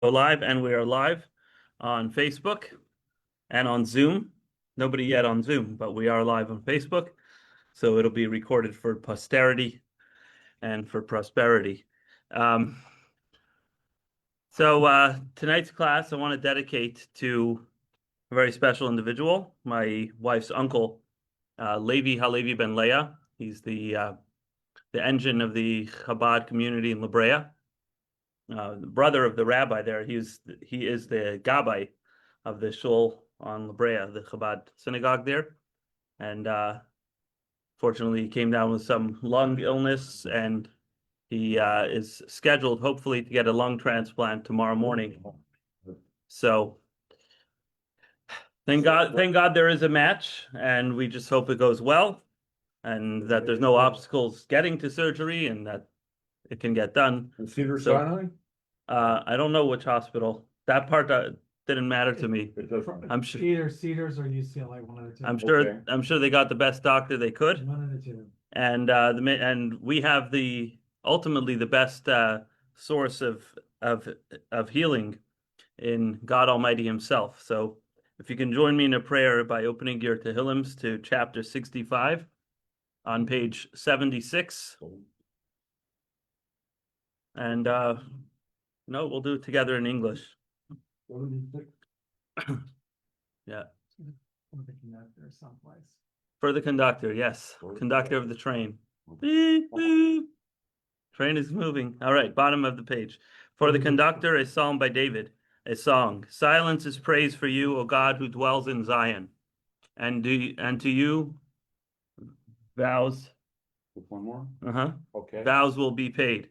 Live, and we are live on Facebook and on Zoom. Nobody yet on Zoom, but we are live on Facebook. So it'll be recorded for posterity and for prosperity. Tonight's class I want to dedicate to a very special individual, my wife's uncle, Levi Halevi ben Leah. He's the engine of the Chabad community in La Brea. The brother of the rabbi there. He is the gabbai of the shul on La Brea, the Chabad synagogue there. And fortunately, he came down with some lung illness, and he is scheduled, hopefully, to get a lung transplant tomorrow morning. So thank God there is a match, and we just hope it goes well, and that there's no obstacles getting to surgery, and that it can get done. Cedars-Sinai? I don't know which hospital. That part didn't matter to me. I'm sure Either Cedars or UCLA, one of the two. I'm sure they got the best doctor they could. One of the two. And we have ultimately the best source of healing in God Almighty Himself. So if you can join me in a prayer by opening your Tehillims to chapter 65 on page 76. And no, we'll do it together in English. Yeah. For the conductor someplace. For the conductor, yes. Conductor of the train. Beep, beep. Train is moving. All right, bottom of the page. For the conductor, a psalm by David, a song. Silence is praise for you, O God, who dwells in Zion. And to you, vows. One more? Okay. Vows will be paid.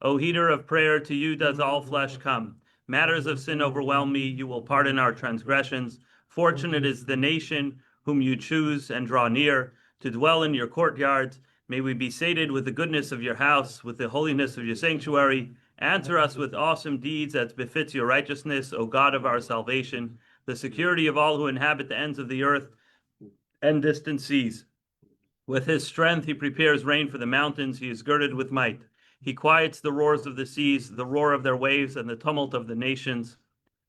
O heater of prayer, to you does all flesh come. Matters of sin overwhelm me. You will pardon our transgressions. Fortunate is the nation whom you choose and draw near to dwell in your courtyards. May we be sated with the goodness of your house, with the holiness of your sanctuary. Answer us with awesome deeds as befits your righteousness, O God of our salvation, the security of all who inhabit the ends of the earth and distant seas. With his strength he prepares rain for the mountains. He is girded with might. He quiets the roars of the seas, the roar of their waves, and the tumult of the nations.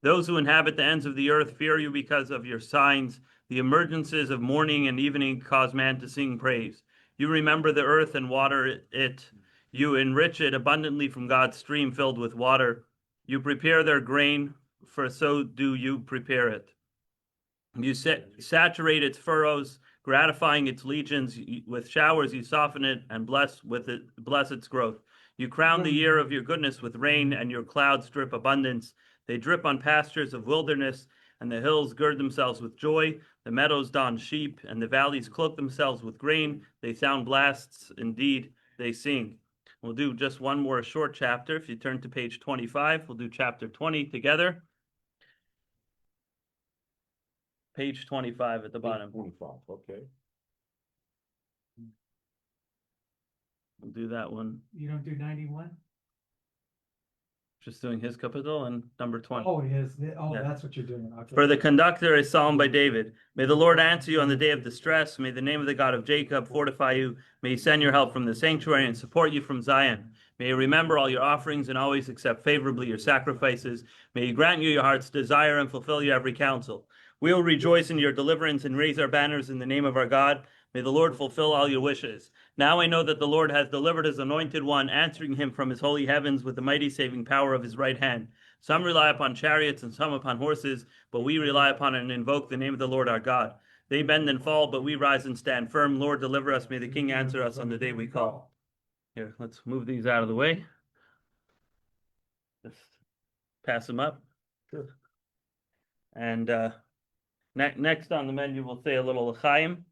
Those who inhabit the ends of the earth fear you because of your signs. The emergences of morning and evening cause man to sing praise. You remember the earth and water it. You enrich it abundantly from God's stream filled with water. You prepare their grain, for so do you prepare it. You saturate its furrows, gratifying its legions. With showers you soften it and bless its growth. You crown the year of your goodness with rain, and your clouds drip abundance. They drip on pastures of wilderness, and the hills gird themselves with joy. The meadows don sheep, and the valleys cloak themselves with grain. They sound blasts, indeed, they sing. We'll do just one more short chapter. If you turn to page 25, we'll do chapter 20 together. Page 25 at the bottom. 25, okay. We'll do that one. You don't do 91? Just doing his capital and number 20. Oh, it is. Oh, Yeah. That's what you're doing. Okay. For the conductor, a psalm by David. May the Lord answer you on the day of distress. May the name of the God of Jacob fortify you. May he send your help from the sanctuary and support you from Zion. May he remember all your offerings and always accept favorably your sacrifices. May he grant you your heart's desire and fulfill your every counsel. We will rejoice in your deliverance and raise our banners in the name of our God. May the Lord fulfill all your wishes. Now I know that the Lord has delivered his anointed one, answering him from his holy heavens with the mighty saving power of his right hand. Some rely upon chariots and some upon horses, but we rely upon and invoke the name of the Lord our God. They bend and fall, but we rise and stand firm. Lord, deliver us. May the King answer us on the day we call. Here, let's move these out of the way. Just pass them up. Sure. And next on the menu, we'll say a little l'chaim.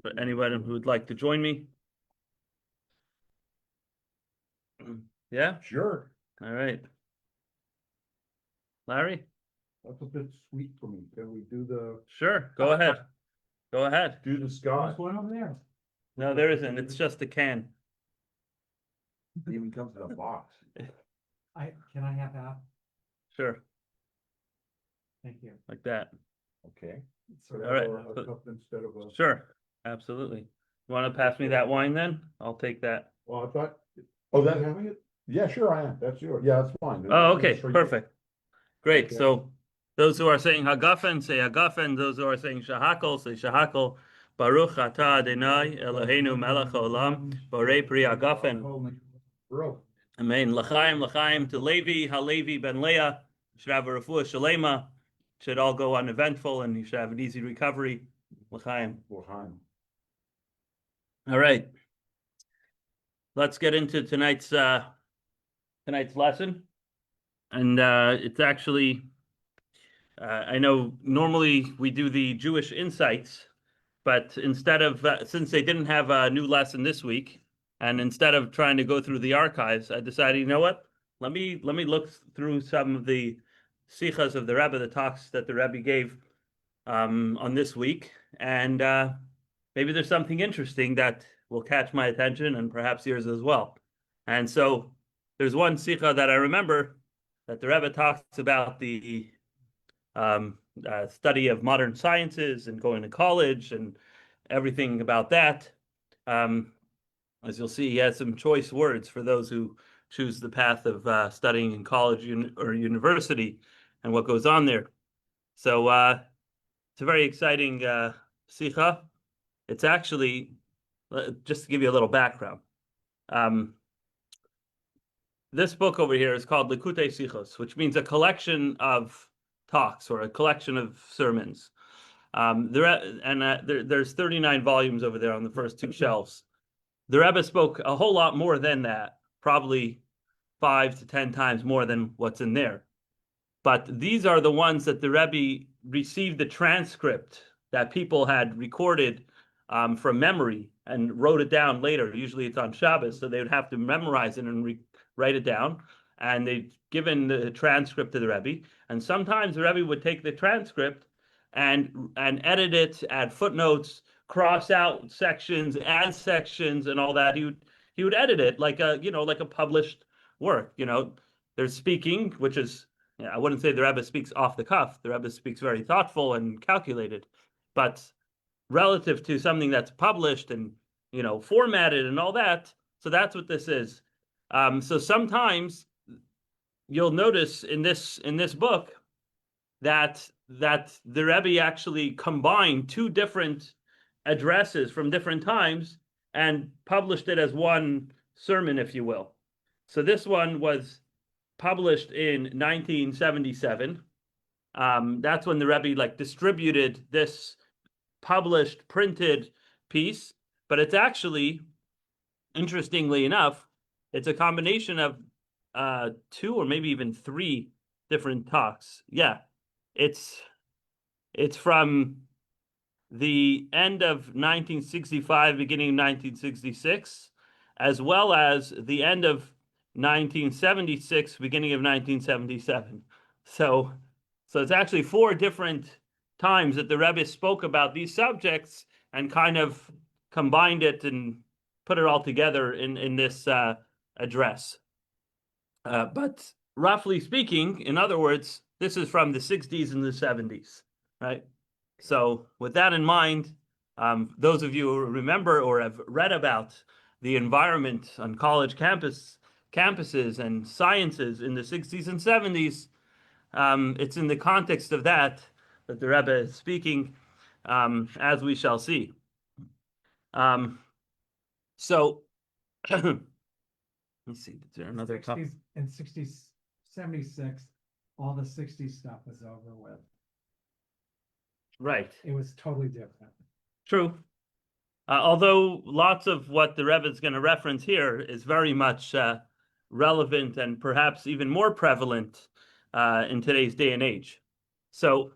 For anyone who would like to join me. Yeah? Sure. All right. Larry? That's a bit sweet for me. Can we do the, Sure, go ahead. Go ahead. do the sky? What's going over there? No, there isn't. It's just a can. It even comes in a box. Can I have that? Sure, Thank you. like that. Okay. So, All right. A cup instead of a. Sure, absolutely. You want to pass me that wine then? I'll take that. Well, I thought, oh, that having it? Yeah, sure, I am. That's yours. Yeah, that's fine. Oh, This okay, is for you. perfect. Great. Okay. So those who are saying Hagafen say Hagafen. Those who are saying Shahakol say Shahakol. Baruch atah Adonai Eloheinu melech haolam borei pri Hagafen. Bro. Amen. L'chaim, l'chaim to Levi, Halevi ben Leah. Should have a refuah shalema. Should all go uneventful, and you should have an easy recovery. L'chaim. L'chaim. All right. Let's get into tonight's lesson, and it's actually. I know normally we do the Jewish insights, but instead of since they didn't have a new lesson this week, and instead of trying to go through the archives, I decided, you know what? Let me look through some of the sichas of the Rebbe, the talks that the Rebbe gave on this week, and maybe there's something interesting that will catch my attention and perhaps yours as well. And so there's one sicha that I remember that the Rebbe talks about the study of modern sciences and going to college and everything about that. As you'll see, he has some choice words for those who choose the path of studying in college or university and what goes on there. So it's a very exciting sikha. It's actually, just to give you a little background, this book over here is called Likutei Sichos, which means a collection of talks or a collection of sermons. There's 39 volumes over there on the first two shelves. The Rebbe spoke a whole lot more than that, probably 5 to 10 times more than what's in there. But these are the ones that the Rebbe received the transcript that people had recorded from memory and wrote it down later. Usually it's on Shabbos, so they would have to memorize it and write it down. And they'd given the transcript to the Rebbe. And sometimes the Rebbe would take the transcript and edit it, add footnotes, cross out sections, add sections, and all that. He would edit it like a published work. There's speaking, which is, I wouldn't say the Rebbe speaks off the cuff. The Rebbe speaks very thoughtful and calculated, but relative to something that's published and formatted and all that. So that's what this is. So sometimes you'll notice in this book that the Rebbe actually combined two different addresses from different times and published it as one sermon, if you will. So this one was published in 1977. That's when the Rebbe distributed this published printed piece, but it's actually, interestingly enough, it's a combination of 2 or maybe even 3 different talks. Yeah, it's from the end of 1965, beginning of 1966, as well as the end of 1976, beginning of 1977. So it's actually 4 different times that the Rebbe spoke about these subjects and kind of combined it and put it all together in this address. But roughly speaking, in other words, this is from the 60s and the 70s, right? So with that in mind, those of you who remember or have read about the environment on college campuses and sciences in the 60s and 70s, it's in the context of that the Rebbe is speaking, as we shall see. So let me see, is there another topic? In 60s, 76, all the 60s stuff was over with. Right. It was totally different. True. Although lots of what the Rebbe is going to reference here is very much relevant and perhaps even more prevalent in today's day and age. So,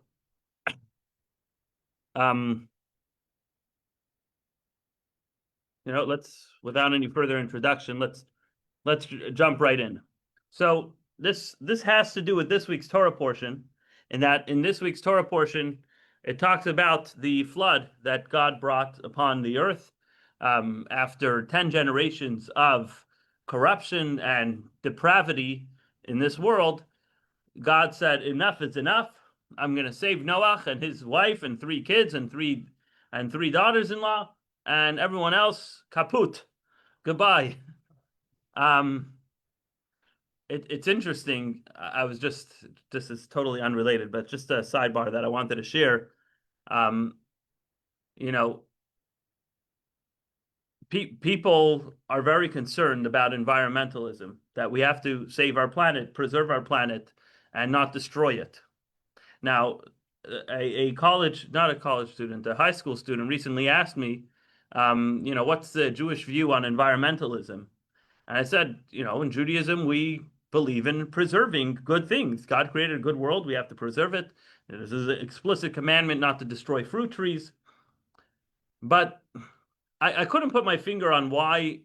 let's, without any further introduction, let's jump right in. So this has to do with this week's Torah portion, in that in this week's Torah portion, it talks about the flood that God brought upon the earth after 10 generations of corruption and depravity in this world. God said, enough is enough. I'm going to save Noah and his wife and 3 kids and three daughters-in-law, and everyone else, kaput, goodbye. it's interesting. I was just, this is totally unrelated, but just a sidebar that I wanted to share. Um, you know, people are very concerned about environmentalism, that we have to save our planet, preserve our planet, and not destroy it. Now, a college, not a college student, a high school student recently asked me, what's the Jewish view on environmentalism? And I said, in Judaism, we believe in preserving good things. God created a good world. We have to preserve it. This is an explicit commandment not to destroy fruit trees. But I couldn't put my finger on why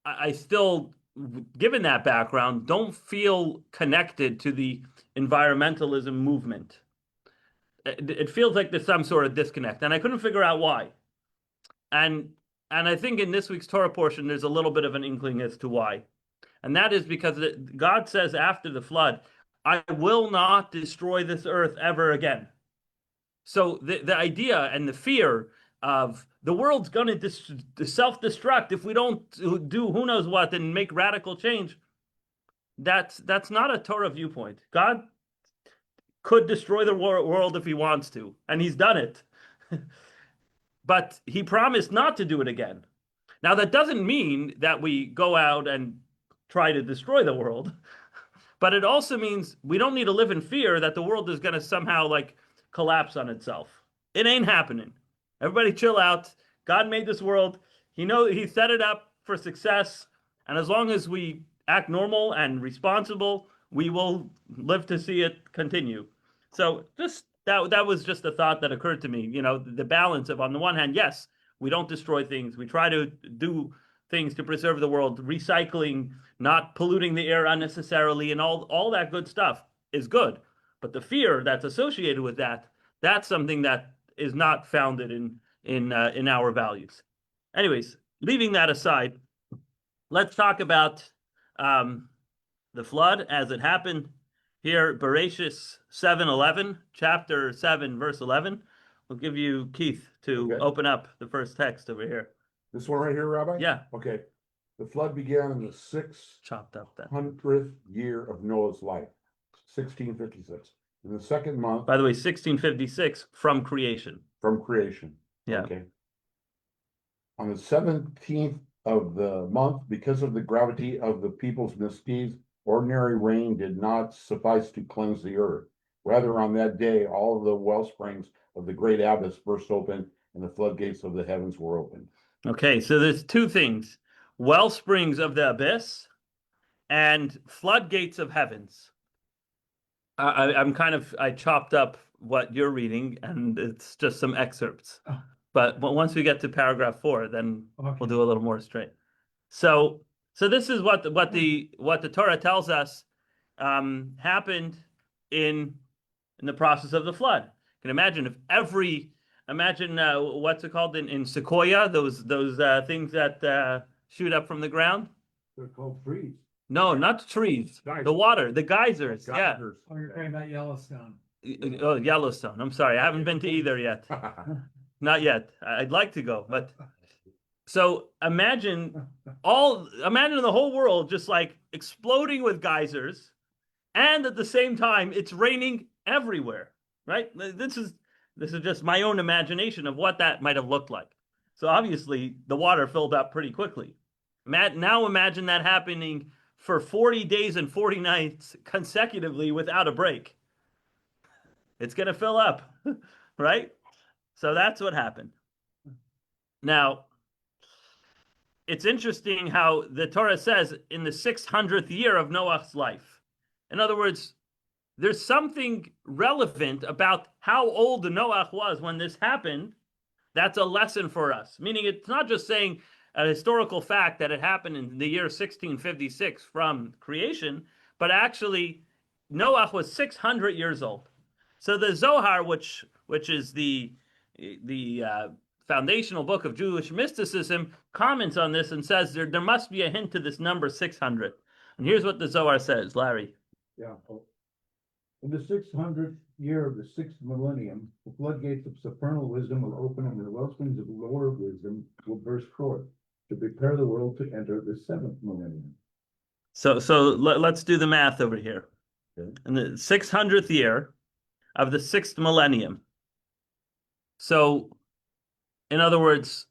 I still, given that background, don't feel connected to the environmentalism movement. It feels like there's some sort of disconnect, and I couldn't figure out why. And I think in this week's Torah portion, there's a little bit of an inkling as to why. And that is because God says after the flood, I will not destroy this earth ever again. So the idea and the fear of the world's going to self-destruct if we don't do who knows what and make radical change, that's not a Torah viewpoint. God could destroy the world if he wants to, and he's done it. But he promised not to do it again. Now, that doesn't mean that we go out and try to destroy the world, but it also means we don't need to live in fear that the world is going to somehow like collapse on itself. It ain't happening. Everybody chill out. God made this world. He set it up for success. And as long as we act normal and responsible, we will live to see it continue. So just that was just a thought that occurred to me. The balance of, on the one hand, yes, we don't destroy things. We try to do things to preserve the world, recycling, not polluting the air unnecessarily, and all that good stuff is good. But the fear that's associated with that's something that is not founded in our values. Anyways, leaving that aside, let's talk about the flood as it happened here, Bereshis 7:11, chapter 7, verse 11. We'll give you, Keith, to open up the first text over here. This one right here, Rabbi? Yeah. Okay. The flood began in the Chopped up that. 600th year of Noah's life, 1656. In the second month. By the way, 1656 from creation. From creation. Yeah. Okay. On the 17th of the month, because of the gravity of the people's misdeeds, ordinary rain did not suffice to cleanse the earth. Rather, on that day, all of the well springs of the great abyss burst open, and the floodgates of the heavens were opened. Okay, so there's two things: well springs of the abyss and floodgates of heavens. I chopped up what you're reading, and it's just some excerpts. Oh. But once we get to paragraph 4, then Okay. we'll do a little more straight. So this is what the Torah tells us happened in the process of the flood. You can imagine what's it called in Sequoia, those things that shoot up from the ground. They're called trees. No, not trees. Geysers. The water, the geysers. Yeah. Oh, you're talking about Yellowstone. Oh, Yellowstone. I'm sorry, I haven't been to either yet. Not yet. I'd like to go, but so imagine the whole world just like exploding with geysers, and at the same time it's raining everywhere, right? This is just my own imagination of what that might have looked like. So obviously the water filled up pretty quickly. Now imagine that happening for 40 days and 40 nights consecutively without a break. It's going to fill up, right? So that's what happened. Now, it's interesting how the Torah says in the 600th year of Noah's life. In other words, there's something relevant about how old Noah was when this happened. That's a lesson for us. Meaning it's not just saying a historical fact that it happened in the year 1656 from creation, but actually Noah was 600 years old. So the Zohar, which is the foundational book of Jewish mysticism, comments on this and says there must be a hint to this number 600. And here's what the Zohar says, Larry. Yeah. In the 600th year of the 6th millennium, the floodgates of supernal wisdom will open and the wellsprings of lower wisdom will burst forth to prepare the world to enter the 7th millennium. Let's do the math over here. Okay. In the 600th year of the 6th millennium. So, in other words,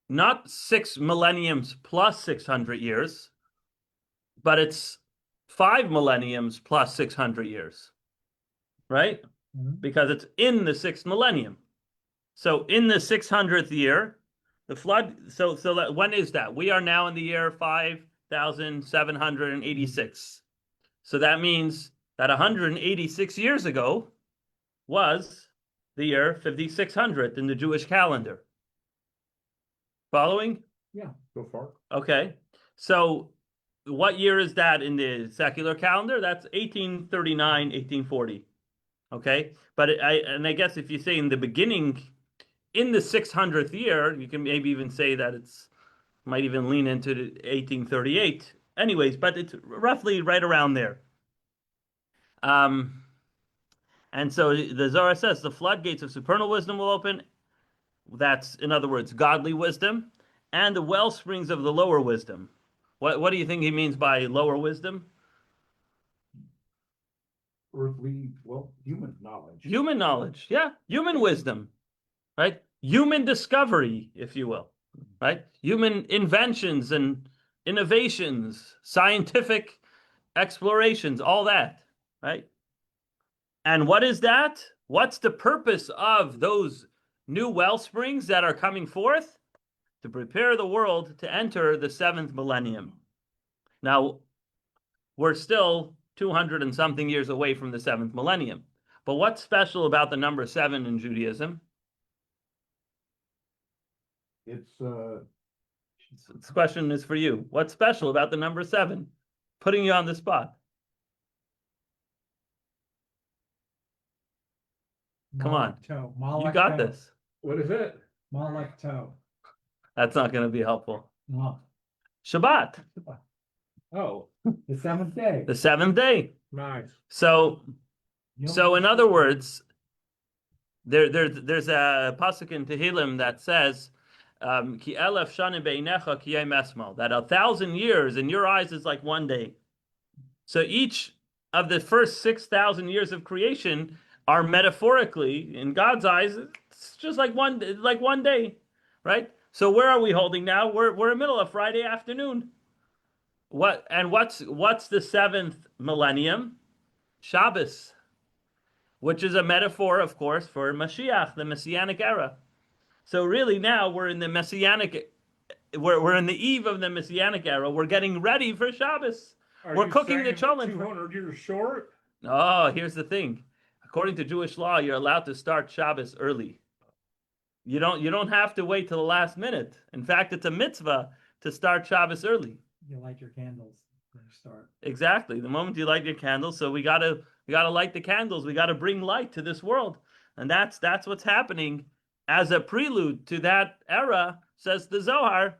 not 6 millenniums plus 600 years, but it's 5 millenniums plus 600 years, right? Mhm. Because it's in the 6th millennium. So in the 600th year, the flood, when is that? We are now in the year 5,786. So that means that 186 years ago was the year 5600 in the Jewish calendar. Following? So far. Okay. So what year is that in the secular calendar? That's 1839, 1840. Okay. But I guess if you say in the beginning, in the 600th year, you can maybe even say that might even lean into the 1838. Anyways, but it's roughly right around there. And so the Zohar says the floodgates of supernal wisdom will open. That's, in other words, godly wisdom, and the well springs of the lower wisdom. What do you think he means by lower wisdom? Earthly, well, human knowledge. Human knowledge, yeah, human wisdom, right? Human discovery, if you will, right? Human inventions and innovations, scientific explorations, all that, right? And what is that? What's the purpose of those new well springs that are coming forth? To prepare the world to enter the 7th millennium. Now, we're still 200 and something years away from the 7th millennium. But what's special about the number 7 in Judaism? It's, This question is for you. What's special about the number 7? Putting you on the spot. Come on. You got this. what is it? Malak-to. That's not going to be helpful. No. Shabbat, Oh, The 7th day. the 7th day. nice. So Yom in other words, there's a pasuk in Tehillim that says, "Ki elef shanim beinecha ki yom esmal," that 1,000 years in your eyes is like one day. So each of the first 6,000 years of creation are metaphorically, in God's eyes, it's just like one day, right? So where are we holding now? We're in the middle of Friday afternoon. What's the 7th millennium? Shabbos, which is a metaphor, of course, for Mashiach, the Messianic era. So really now we're in the Messianic, we're in the eve of the Messianic era. We're getting ready for Shabbos. We're cooking the cholent. 200 years short? Oh, here's the thing. According to Jewish law, you're allowed to start Shabbos early. You don't have to wait till the last minute. In fact, it's a mitzvah to start Shabbos early. You light your candles when you start. Exactly. The moment you light your candles, so we gotta light the candles. We gotta bring light to this world, and that's what's happening as a prelude to that era. Says the Zohar,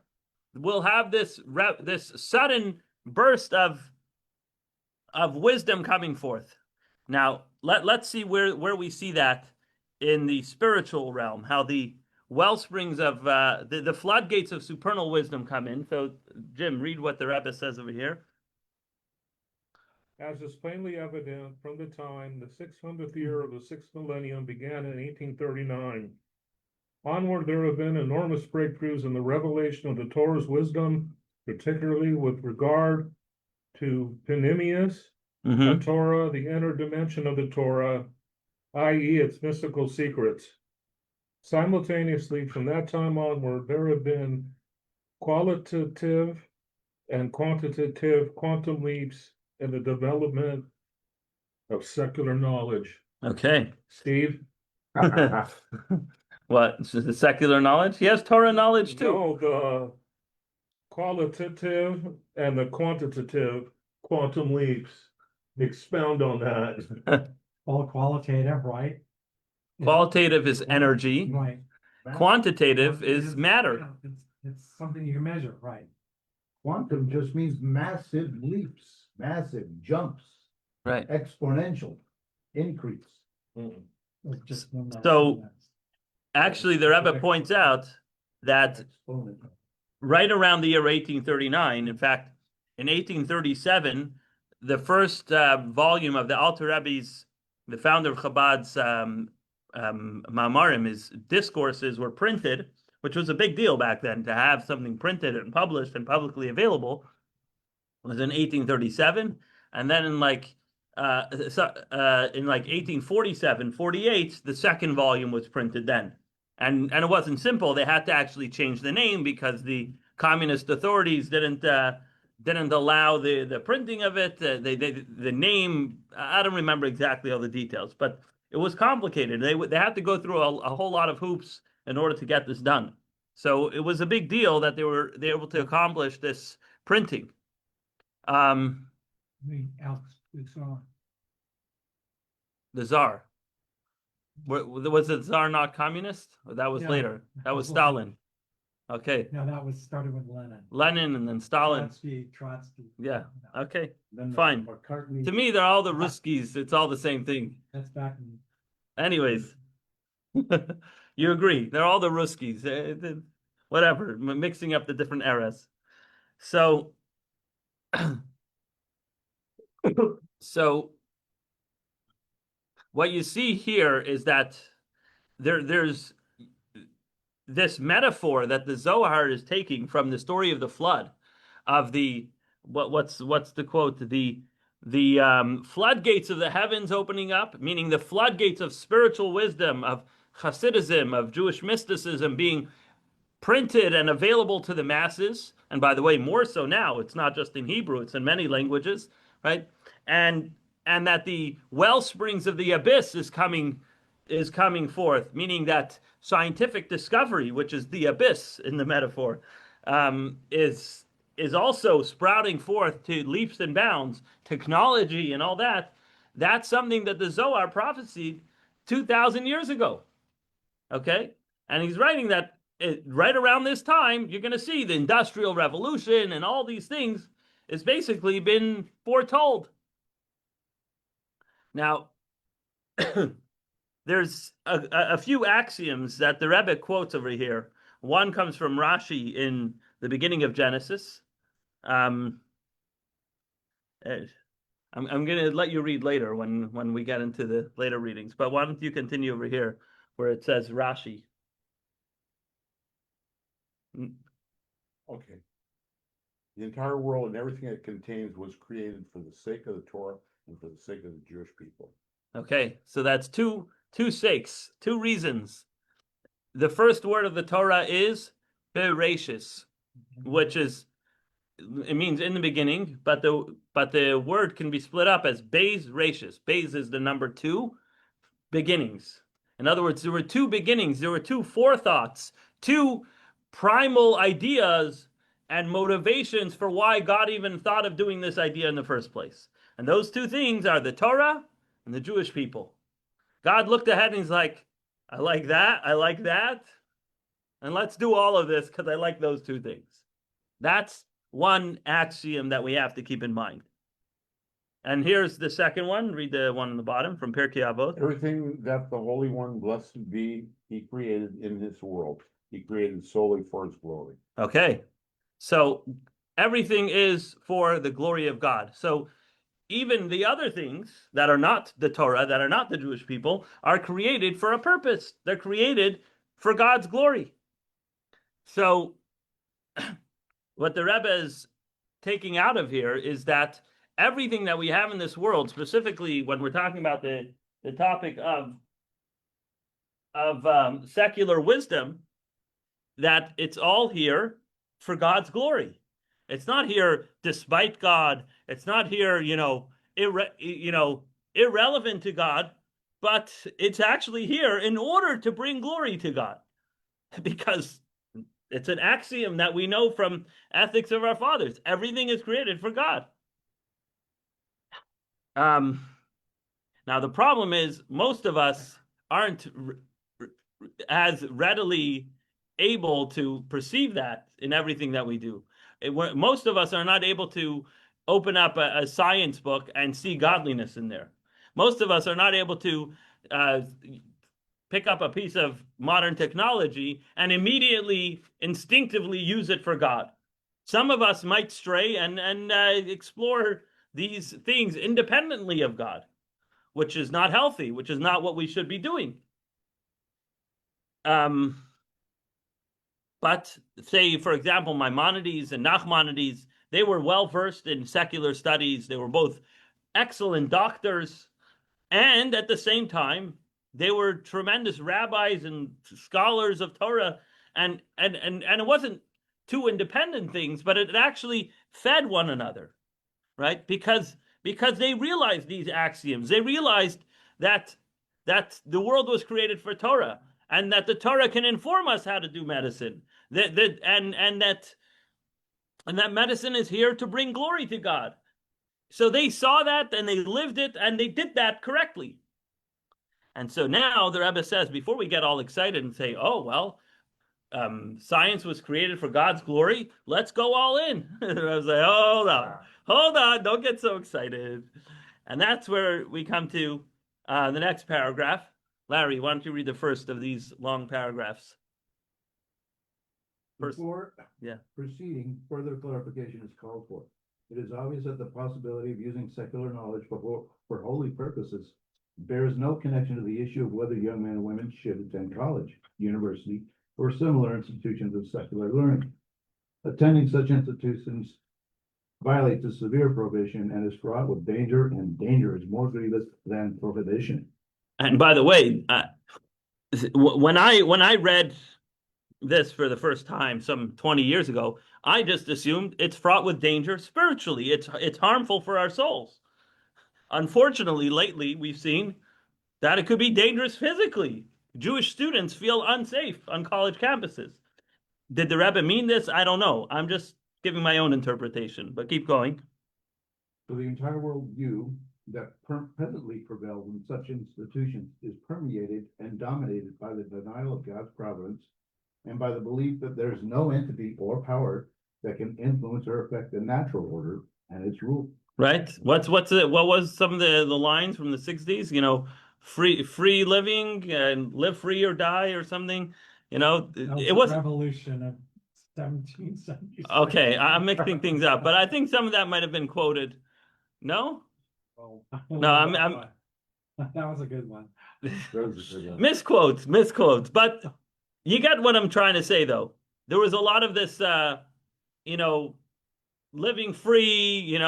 we'll have this sudden burst of wisdom coming forth. Now let's see where we see that in the spiritual realm. How the well springs of the floodgates of supernal wisdom come in. So Jim, read what the Rebbe says over here. As is plainly evident from the time the 600th year of the 6th millennium began in 1839. Onward, there have been enormous breakthroughs in the revelation of the Torah's wisdom, particularly with regard to Panemius, Mm-hmm. the Torah, the inner dimension of the Torah, i.e., its mystical secrets. Simultaneously, from that time onward, there have been qualitative and quantitative quantum leaps in the development of secular knowledge. Okay. Steve? What? The secular knowledge? He has Torah knowledge too. No, the qualitative and the quantitative quantum leaps. Expound on that. All qualitative, right? Qualitative is energy. Right. Quantitative is matter. It's something you can measure, right? Quantum just means massive leaps, massive jumps, Right. exponential increase. It's just one of So- those. Actually, the Rebbe points out that Exponential. right around the year 1839, in fact, in 1837, the first volume of the Alter Rebbe's, the founder of Chabad's Ma'amarim, his discourses were printed, which was a big deal back then to have something printed and published and publicly available. It was in 1837, and then in like 1847, 48, the second volume was printed then. And it wasn't simple. They had to actually change the name because the communist authorities didn't allow the printing of it. The name, I don't remember exactly all the details, but it was complicated. They had to go through a whole lot of hoops in order to get this done. So it was a big deal that they were able to accomplish this printing. The Tsar. The Tsar. Was the Tsar not communist? Or that was No, later. That was that was Stalin. Okay. No, that was started with Lenin. Lenin and then Stalin. Trotsky. Yeah. No, Okay. Then Fine. McCartney. To me, they're all the Ruskies. It's all the same thing. that's back in. Anyways, you agree. They're all the Ruskies. Whatever, mixing up the different eras. So, so what you see here is that there's this metaphor that the Zohar is taking from the story of the flood, of the what's the quote, the floodgates of the heavens opening up, meaning the floodgates of spiritual wisdom, of Hasidism, of Jewish mysticism being printed and available to the masses. And by the way, more so now, it's not just in Hebrew, it's in many languages, right? And that the well springs of the abyss is coming forth, meaning that scientific discovery, which is the abyss in the metaphor, is also sprouting forth to leaps and bounds, technology and all that. That's something that the Zohar prophesied 2,000 years ago. Okay? And he's writing that right around this time, you're going to see the Industrial Revolution and all these things has basically been foretold. Now, there's a few axioms that the Rebbe quotes over here. One comes from Rashi in the beginning of Genesis. I'm going to let you read later when we get into the later readings. But why don't you continue over here where it says Rashi? Okay. The entire world and everything it contains was created for the sake of the Torah and for the sake of the Jewish people. Okay, so that's two sakes, two reasons. The first word of the Torah is Bereshis, which is, it means in the beginning, but the word can be split up as Beis Reshis. Beis is the number 2, beginnings. In other words, there were 2 beginnings, there were 2 forethoughts, 2 primal ideas and motivations for why God even thought of doing this idea in the first place. And those 2 things are the Torah and the Jewish people. God looked ahead and he's like, I like that, and let's do all of this because I like those 2 things. That's one axiom that we have to keep in mind. And here's the second one. Read the one on the bottom from Pirkei Avot. Everything that the Holy One, blessed be, he created in this world. He created solely for his glory. Okay. So everything is for the glory of God. So even the other things that are not the Torah, that are not the Jewish people, are created for a purpose. They're created for God's glory. So what the Rebbe is taking out of here is that everything that we have in this world, specifically when we're talking about the topic of secular wisdom, that it's all here for God's glory. It's not here despite God. It's not here, irrelevant to God, but it's actually here in order to bring glory to God, because it's an axiom that we know from ethics of our fathers. Everything is created for God. Now the problem is most of us aren't as readily able to perceive that in everything that we do. Most of us are not able to open up a science book and see godliness in there. Most of us are not able to pick up a piece of modern technology and immediately, instinctively use it for God. some of us might stray and explore these things independently of God, which is not healthy, which is not what we should be doing. But say, for example, Maimonides and Nachmanides, they were well versed in secular studies. They were both excellent doctors, and at the same time, they were tremendous rabbis and scholars of Torah. And it wasn't two independent things, but it actually fed one another, right? Because they realized these axioms. They realized that the world was created for Torah, and that the Torah can inform us how to do medicine. And that medicine is here to bring glory to God. So they saw that and they lived it and they did that correctly. And so now the Rebbe says, before we get all excited and say, oh, well, science was created for God's glory, let's go all in. I was like, hold on, don't get so excited. And that's where we come to the next paragraph. Larry, why don't you read the first of these long paragraphs? Before yeah. proceeding, further clarification is called for. It is obvious that the possibility of using secular knowledge for holy purposes bears no connection to the issue of whether young men and women should attend college, university, or similar institutions of secular learning. Attending such institutions violates a severe prohibition and is fraught with danger, and danger is more grievous than prohibition. And by the way, when I read this for the first time some 20 years ago, I just assumed it's fraught with danger spiritually. It's harmful for our souls. Unfortunately, lately we've seen that it could be dangerous physically. Jewish students feel unsafe on college campuses. Did the Rebbe mean this? I don't know. I'm just giving my own interpretation, but keep going. So the entire worldview that presently prevails in such institutions is permeated and dominated by the denial of God's providence and by the belief that there's no entity or power that can influence or affect the natural order and its rule. Right? What was some of the lines from the 60s? You know, free living and live free or die or something. You know, it was revolution of 1776. Okay, I'm mixing things up, but I think some of that might have been quoted. No? Oh, No, I'm that was a good one. misquotes. But you get what I'm trying to say, though. There was a lot of this, living free,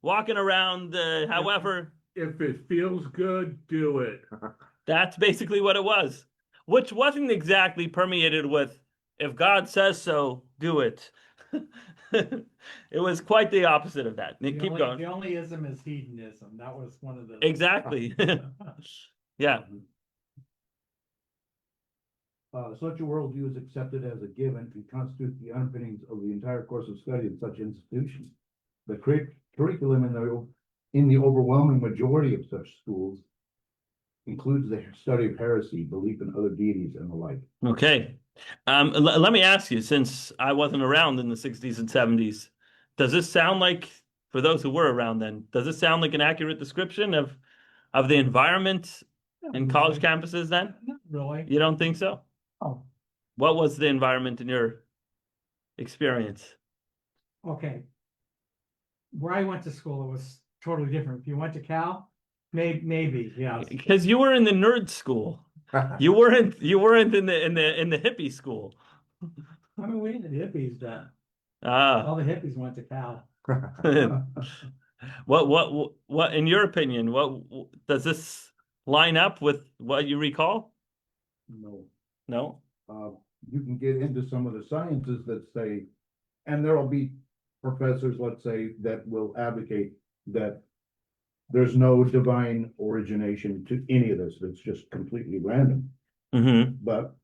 walking around, however. If it feels good, do it. That's basically what it was, which wasn't exactly permeated with, if God says so, do it. It was quite the opposite of that. Keep going. The only ism is hedonism. That was one of the Exactly. Yeah. Such a worldview is accepted as a given and constitutes the underpinnings of the entire course of study in such institutions. The curriculum in the overwhelming majority of such schools includes the study of heresy, belief in other deities, and the like. Okay. Let me ask you, since I wasn't around in the 60s and 70s, does this sound like, for those who were around then, does this sound like an accurate description of the environment in college campuses then? Not really. You don't think so? Oh, What was the environment in your experience? okay. Where I went to school, it was totally different. If you went to Cal, maybe, yeah. Because you were in the nerd school. You weren't in the hippie school. I mean, we had the hippies, but Ah. all the hippies went to Cal. What in your opinion, what does this line up with what you recall? No. No? You can get into some of the sciences that say, and there will be professors, let's say, that will advocate that there's no divine origination to any of this. It's just completely random. Mm-hmm. But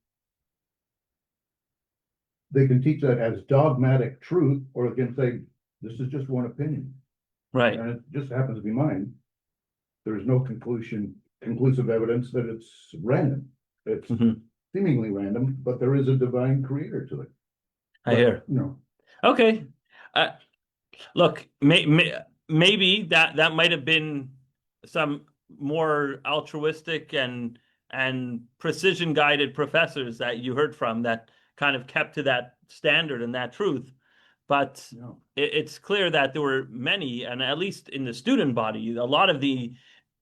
they can teach that as dogmatic truth, or they can say, this is just one opinion. Right. And it just happens to be mine. There's no conclusive evidence that it's random. It's seemingly random, but there is a divine creator to it. I hear. No. Okay. Look, maybe that might have been some more altruistic and precision guided professors that you heard from that kind of kept to that standard and that truth. But No. it's clear that there were many, and at least in the student body, a lot of the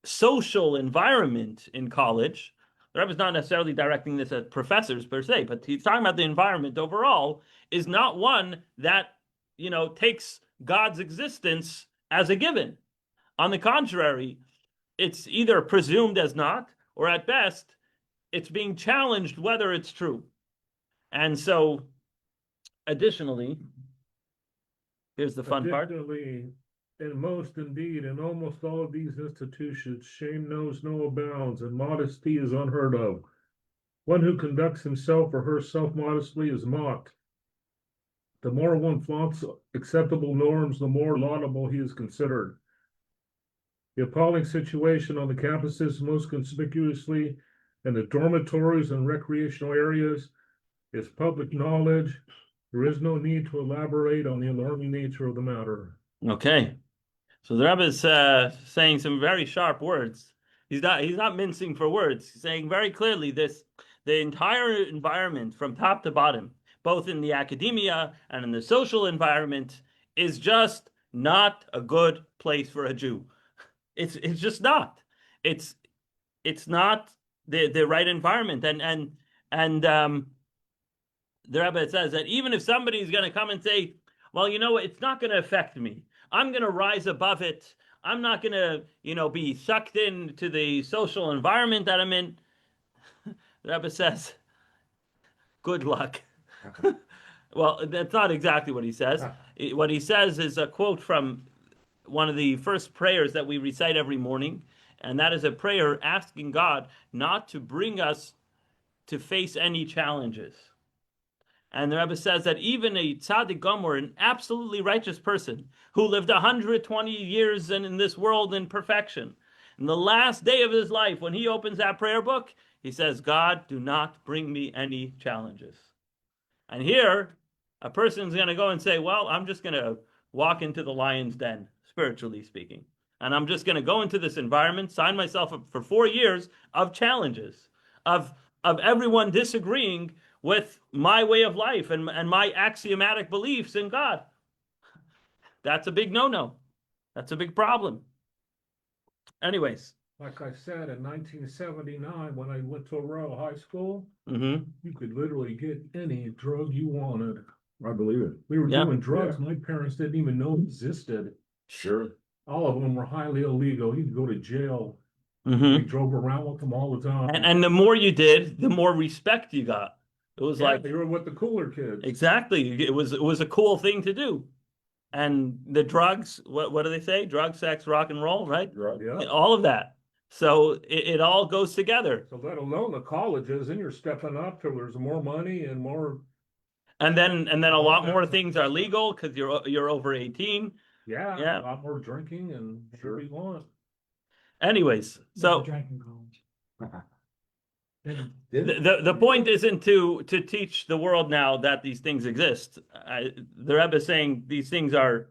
social environment in college. The Rebbe is not necessarily directing this at professors per se, but he's talking about the environment overall, is not one that, takes God's existence as a given. On the contrary, it's either presumed as not, or at best, it's being challenged whether it's true. And so, additionally, here's the fun part. Additionally, in most, indeed, in almost all of these institutions, shame knows no bounds and modesty is unheard of. One who conducts himself or herself modestly is mocked. The more one flaunts acceptable norms, the more laudable he is considered. The appalling situation on the campuses, most conspicuously in the dormitories and recreational areas, is public knowledge. There is no need to elaborate on the alarming nature of the matter. Okay. So the Rebbe is saying some very sharp words. He's not mincing for words. He's saying very clearly the entire environment from top to bottom, both in the academia and in the social environment, is just not a good place for a Jew. It's just not. It's not the right environment. And the Rebbe says that even if somebody's going to come and say, well, it's not going to affect me. I'm going to rise above it. I'm not going to, be sucked into the social environment that I'm in. The Rebbe says, good luck. Well, that's not exactly what he says. What he says is a quote from one of the first prayers that we recite every morning. And that is a prayer asking God not to bring us to face any challenges. And the Rebbe says that even a tzaddik gomer, an absolutely righteous person who lived 120 years in this world in perfection, in the last day of his life, when he opens that prayer book, he says, God, do not bring me any challenges. And here, a person's going to go and say, well, I'm just going to walk into the lion's den, spiritually speaking. And I'm just going to go into this environment, sign myself up for 4 years of challenges, of everyone disagreeing with my way of life and my axiomatic beliefs in God. That's a big no-no. That's a big problem. Anyways. Like I said, in 1979, when I went to a Royal High School, Mm-hmm. you could literally get any drug you wanted. I believe it. We were Yeah. doing drugs my parents didn't even know existed. Sure. All of them were highly illegal. You could go to jail. Mm-hmm. We drove around with them all the time. And the more you did, the more respect you got. It was like, they were with the cooler kids. exactly. It was a cool thing to do. And the drugs, what do they say? Drug, sex, rock and roll, right? Right. Yeah. All of that. So it all goes together. So let alone the colleges, and you're stepping up till there's more money and more. And then a lot more things are legal because you're over 18. Yeah. A lot more drinking and whatever you want. Anyways, so Drank in college. the point isn't to teach the world now that these things exist. The Rebbe is saying these things are,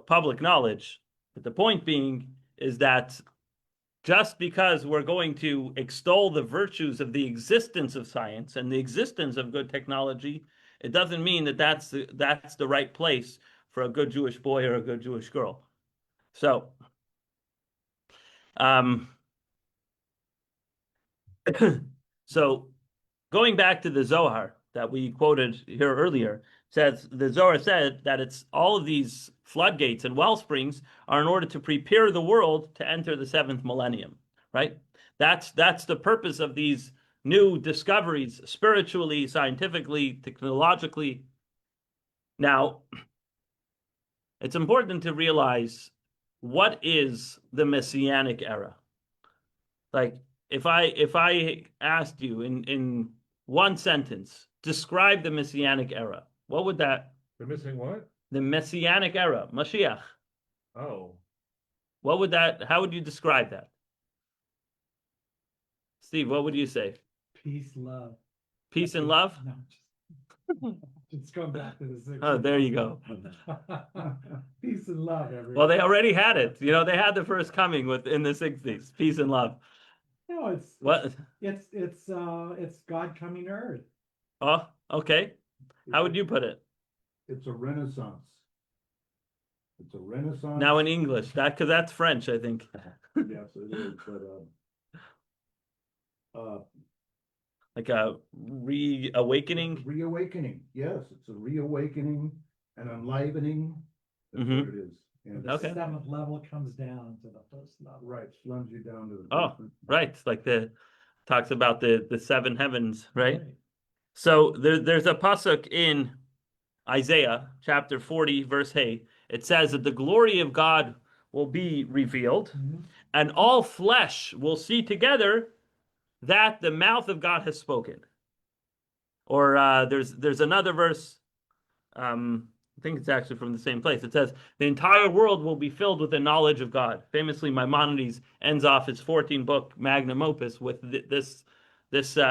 public knowledge. But the point being is that just because we're going to extol the virtues of the existence of science and the existence of good technology, it doesn't mean that that's the right place for a good Jewish boy or a good Jewish girl. So, so going back to the Zohar that we quoted here earlier, says the Zohar said that it's all of these floodgates and well springs are in order to prepare the world to enter the 7th millennium, right? That's the purpose of these new discoveries, spiritually, scientifically, technologically. Now, it's important to realize what is the Messianic era. Like, if I asked you in one sentence, describe the Messianic era, what would that? They're missing what? The Messianic era, Mashiach. Oh. What would that? How would you describe that? Steve, what would you say? Peace, love. Peace and love? No, just going back to the 60s. Oh, there you go. Peace and love, everyone. Well, they already had it. They had the first coming in the 60s. Peace and love. No, it's What? it's God coming to earth. Oh, okay. How would you put it? It's a renaissance. It's a renaissance. Now in English, because that's French, I think. Yes, it is, but, Like a reawakening. reawakening, yes, it's a reawakening, an enlivening. That's what it is. And The Okay. seventh level comes down to the first level. right, slums you down to the. Oh, basement. right. Like talks about the seven heavens, right? So there's a pasuk in Isaiah chapter 40, verse 8. It says that the glory of God will be revealed, Mhm. and all flesh will see together that the mouth of God has spoken. Or there's another verse. I think it's actually from the same place. It says the entire world will be filled with the knowledge of God. Famously, Maimonides ends off his 14-book magnum opus with this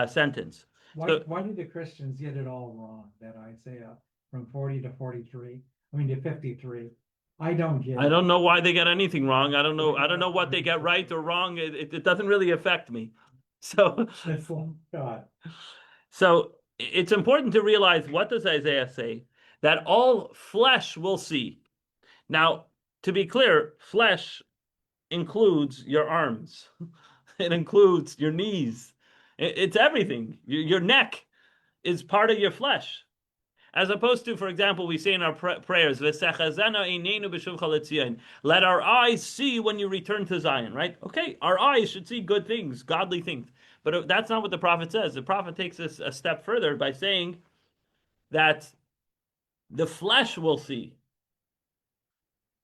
sentence. Why did the Christians get it all wrong, that Isaiah from 40 to 43, I mean to 53? I don't get I it. don't know why they get anything wrong. I don't know what they get right or wrong. It doesn't really affect me. So It's like, God. So it's important to realize, what does Isaiah say? That all flesh will see. Now, to be clear, flesh includes your arms. It includes your knees. It's everything. Your neck is part of your flesh. As opposed to, for example, we say in our prayers, let our eyes see when you return to Zion, right? Okay, our eyes should see good things, godly things. But that's not what the prophet says. The prophet takes us a step further by saying that the flesh will see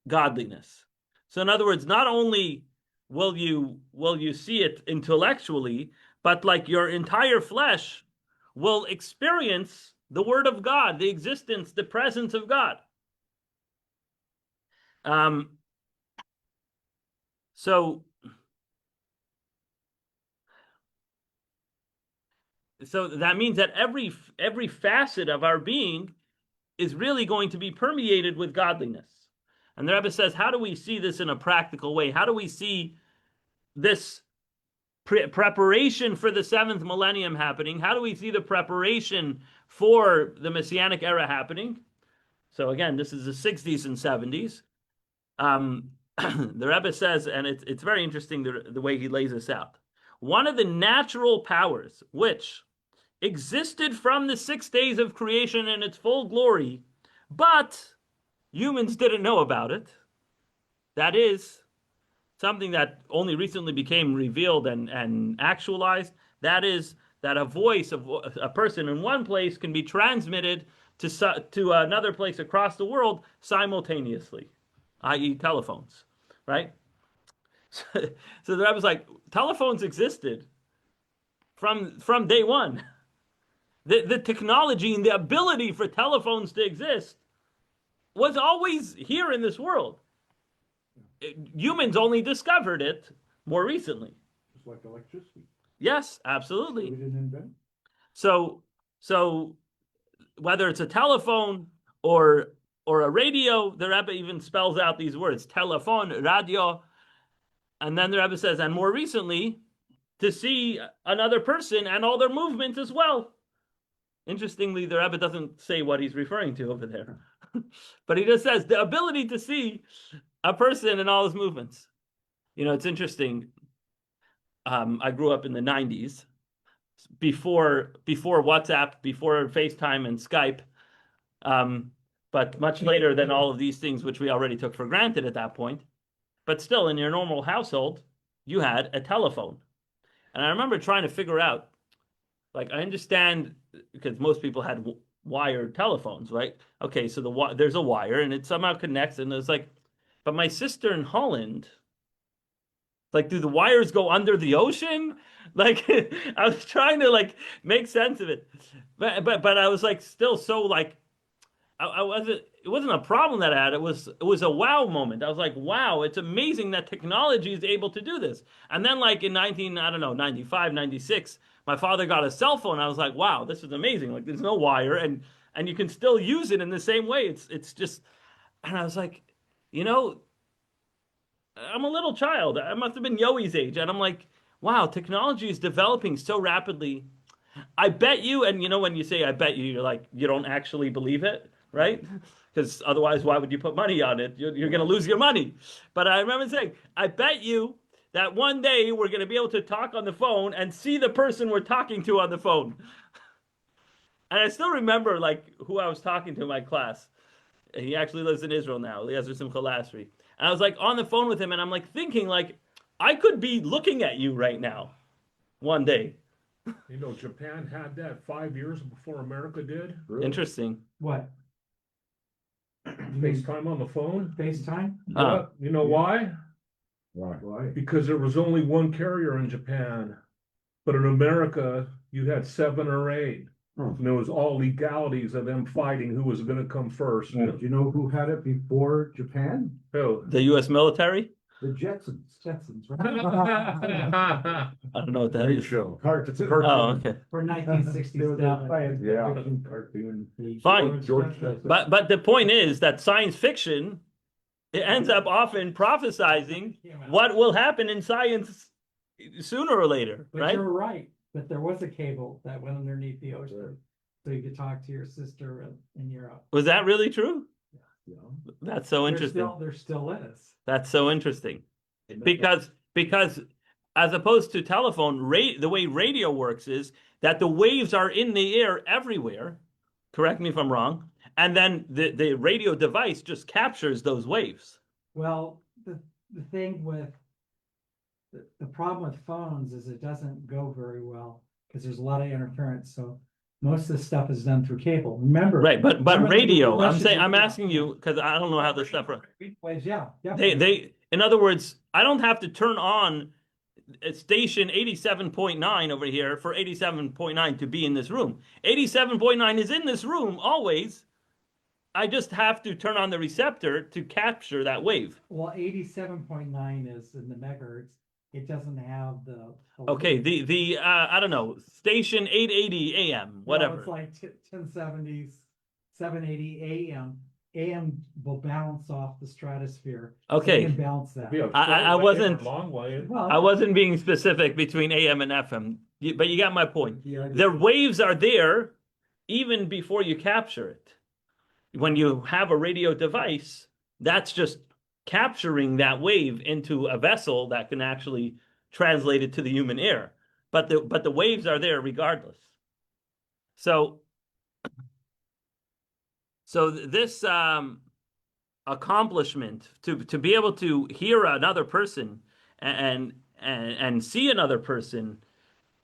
godliness. So in other words, not only will you see it intellectually, but like your entire flesh will experience the word of God, the existence, the presence of God. So that means that every facet of our being is really going to be permeated with godliness. And the Rebbe says, how do we see this in a practical way? How do we see this preparation for the seventh millennium happening? How do we see the preparation for the Messianic era happening? So again, this is the 60s and 70s. The Rebbe says, and it's very interesting the way he lays this out. One of the natural powers which existed from the 6 days of creation in its full glory, but humans didn't know about it. That is something that only recently became revealed and actualized. That is that a voice of a person in one place can be transmitted to another place across the world simultaneously, i.e. telephones, right? So the Rebbe's like, telephones existed from day one. The technology and the ability for telephones to exist was always here in this world. Humans only discovered it more recently. Just like electricity. Yes, We absolutely. didn't invent. So whether it's a telephone or a radio, the Rebbe even spells out these words: telephone, radio, and then the Rebbe says, and more recently, to see another person and all their movements as well. Interestingly, the Rebbe doesn't say what he's referring to over there, but he just says the ability to see a person and all his movements. You know, it's interesting. I grew up in the 90s, before WhatsApp, before FaceTime and Skype, but much later than all of these things, which we already took for granted at that point. But still, in your normal household, you had a telephone. And I remember trying to figure out, like, I understand, because most people had wired telephones, right? Okay, so there's a wire, and it somehow connects, and it's like, but my sister in Holland, like, do the wires go under the ocean? Like, I was trying to like make sense of it, but I was like still so like, I wasn't. It wasn't a problem that I had. It was a wow moment. I was like, wow, it's amazing that technology is able to do this. And then like in 95, 96, my father got a cell phone. I was like, wow, this is amazing. Like there's no wire and you can still use it in the same way. It's just, and I was like, you know, I'm a little child. I must have been Yoey's age. And I'm like, wow, technology is developing so rapidly. I bet you, and you know, when you say I bet you, you're like, you don't actually believe it. right? Because otherwise, why would you put money on it? You're going to lose your money. But I remember saying, I bet you that one day we're going to be able to talk on the phone and see the person we're talking to on the phone. And I still remember like who I was talking to in my class. He actually lives in Israel now. Eliezer Simcha Lasry. And I was like on the phone with him, and I'm like thinking like I could be looking at you right now, one day. You know, Japan had that 5 years before America did. Really? Interesting. What? FaceTime on the phone. FaceTime? Oh. Yeah, you know why? Why? Why? Because there was only one carrier in Japan, but in America you had 7 or 8. And there was all legalities of them fighting who was going to come first. Do you know who had it before Japan? Who? The U.S. military? The Jetsons. Jetsons, Oh, right? I don't know what that Great is. show. Cartoon. Oh, okay. For There was a 1967. science Yeah. fiction cartoon. Fine. George Jetson. But the point is that science fiction, it ends up often prophesizing what will happen in science sooner or later, But right? you're right, but there was a cable that went underneath the ocean. So you could talk to your sister in Europe. Was that really true? Yeah. That's so interesting. There still is. That's so interesting. Because as opposed to telephone, the way radio works is that the waves are in the air everywhere. Correct me if I'm wrong. And then the radio device just captures those waves. Well, the thing with the problem with phones is it doesn't go very well because there's a lot of interference. So most of the stuff is done through cable. Remember, Right, but remember the radio, I'm Russians- asking you because I don't know how this stuff works. Waves, yeah. They in other words, I don't have to turn on station 87.9 over here for 87.9 to be in this room. 87.9 is in this room always. I just have to turn on the receptor to capture that wave. Well, 87.9 is in the megahertz. It doesn't have the Okay, the I don't know, station 880 AM, whatever. It's like 1070s, 780 AM. AM will bounce off the stratosphere. So Okay. you can bounce that. Yeah, I wasn't- long way. Well, I wasn't being specific between AM and FM, but you got my point. The waves are there even before you capture it. When you have a radio device, that's just capturing that wave into a vessel that can actually translate it to the human ear. But the waves are there regardless. So this accomplishment to be able to hear another person and see another person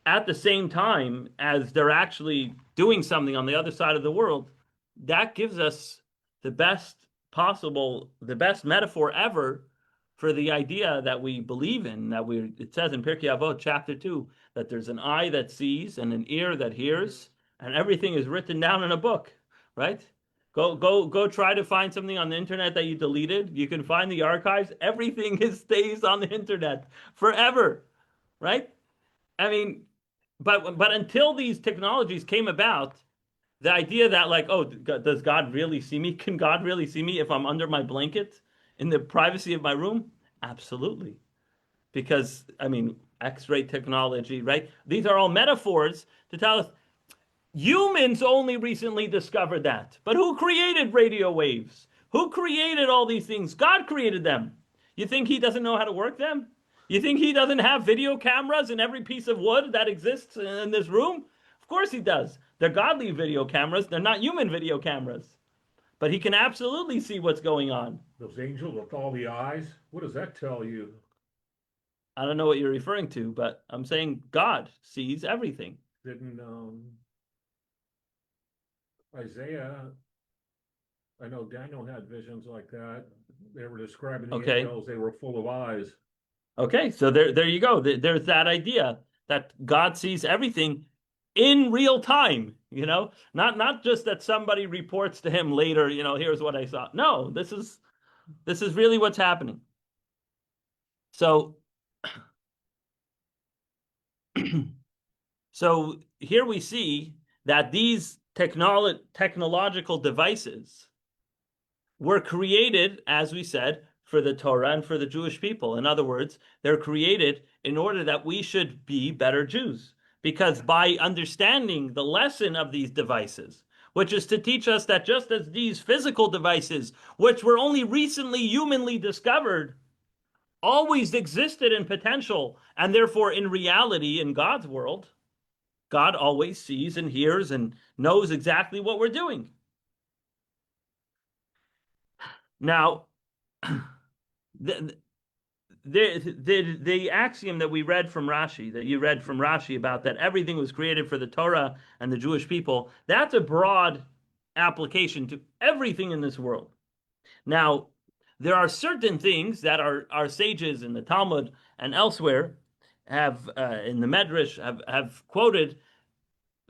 at the same time as they're actually doing something on the other side of the world, that gives us the best metaphor ever for the idea that we believe in, it says in Pirkei Avot chapter 2 that there's an eye that sees and an ear that hears, and everything is written down in a book, right? Go try to find something on the internet that you deleted. You can find the archives. Everything stays on the internet forever, right? I mean, but until these technologies came about, the idea that like, oh, does God really see me? Can God really see me if I'm under my blanket in the privacy of my room? Absolutely. Because, I mean, X-ray technology, right? These are all metaphors to tell us humans only recently discovered that. But who created radio waves? Who created all these things? God created them. You think he doesn't know how to work them? You think he doesn't have video cameras in every piece of wood that exists in this room? Of course he does. They're godly video cameras. They're not human video cameras. But he can absolutely see what's going on. Those angels with all the eyes, what does that tell you? I don't know what you're referring to, but I'm saying God sees everything. Didn't Isaiah, I know Daniel had visions like that. They were describing the Okay. angels, they were full of eyes. Okay, so there you go. There's that idea that God sees everything in real time, not just that somebody reports to him later, here's what I saw. No, this is really what's happening. So so here we see that these technological devices were created, as we said, for the Torah and for the Jewish people. In other words, they're created in order that we should be better Jews. Because by understanding the lesson of these devices, which is to teach us that just as these physical devices, which were only recently humanly discovered, always existed in potential, and therefore in reality in God's world, God always sees and hears and knows exactly what we're doing. Now, the axiom that we read from Rashi, that you read from Rashi about that everything was created for the Torah and the Jewish people, that's a broad application to everything in this world. Now, there are certain things that our sages in the Talmud and elsewhere have, in the Medrash, have quoted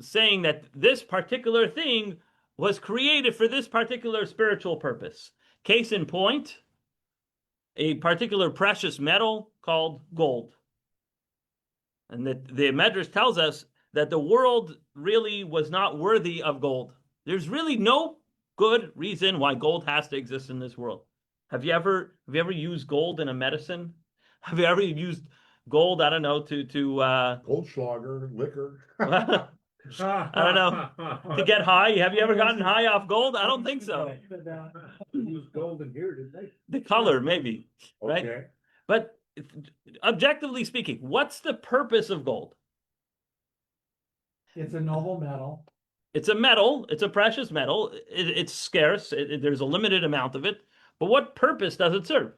saying that this particular thing was created for this particular spiritual purpose. Case in point, a particular precious metal called gold. And that the Medrash tells us that the world really was not worthy of gold. There's really no good reason why gold has to exist in this world. Have you ever used gold in a medicine? Have you ever used gold, I don't know, to Goldschlager, liquor. I don't know, to get high? Have you ever gotten high off gold? I don't think so. Use gold in here, didn't they? The color, maybe, right? Okay. But objectively speaking, what's the purpose of gold? It's a noble metal. It's a metal. It's a precious metal. It's scarce. There's a limited amount of it. But what purpose does it serve?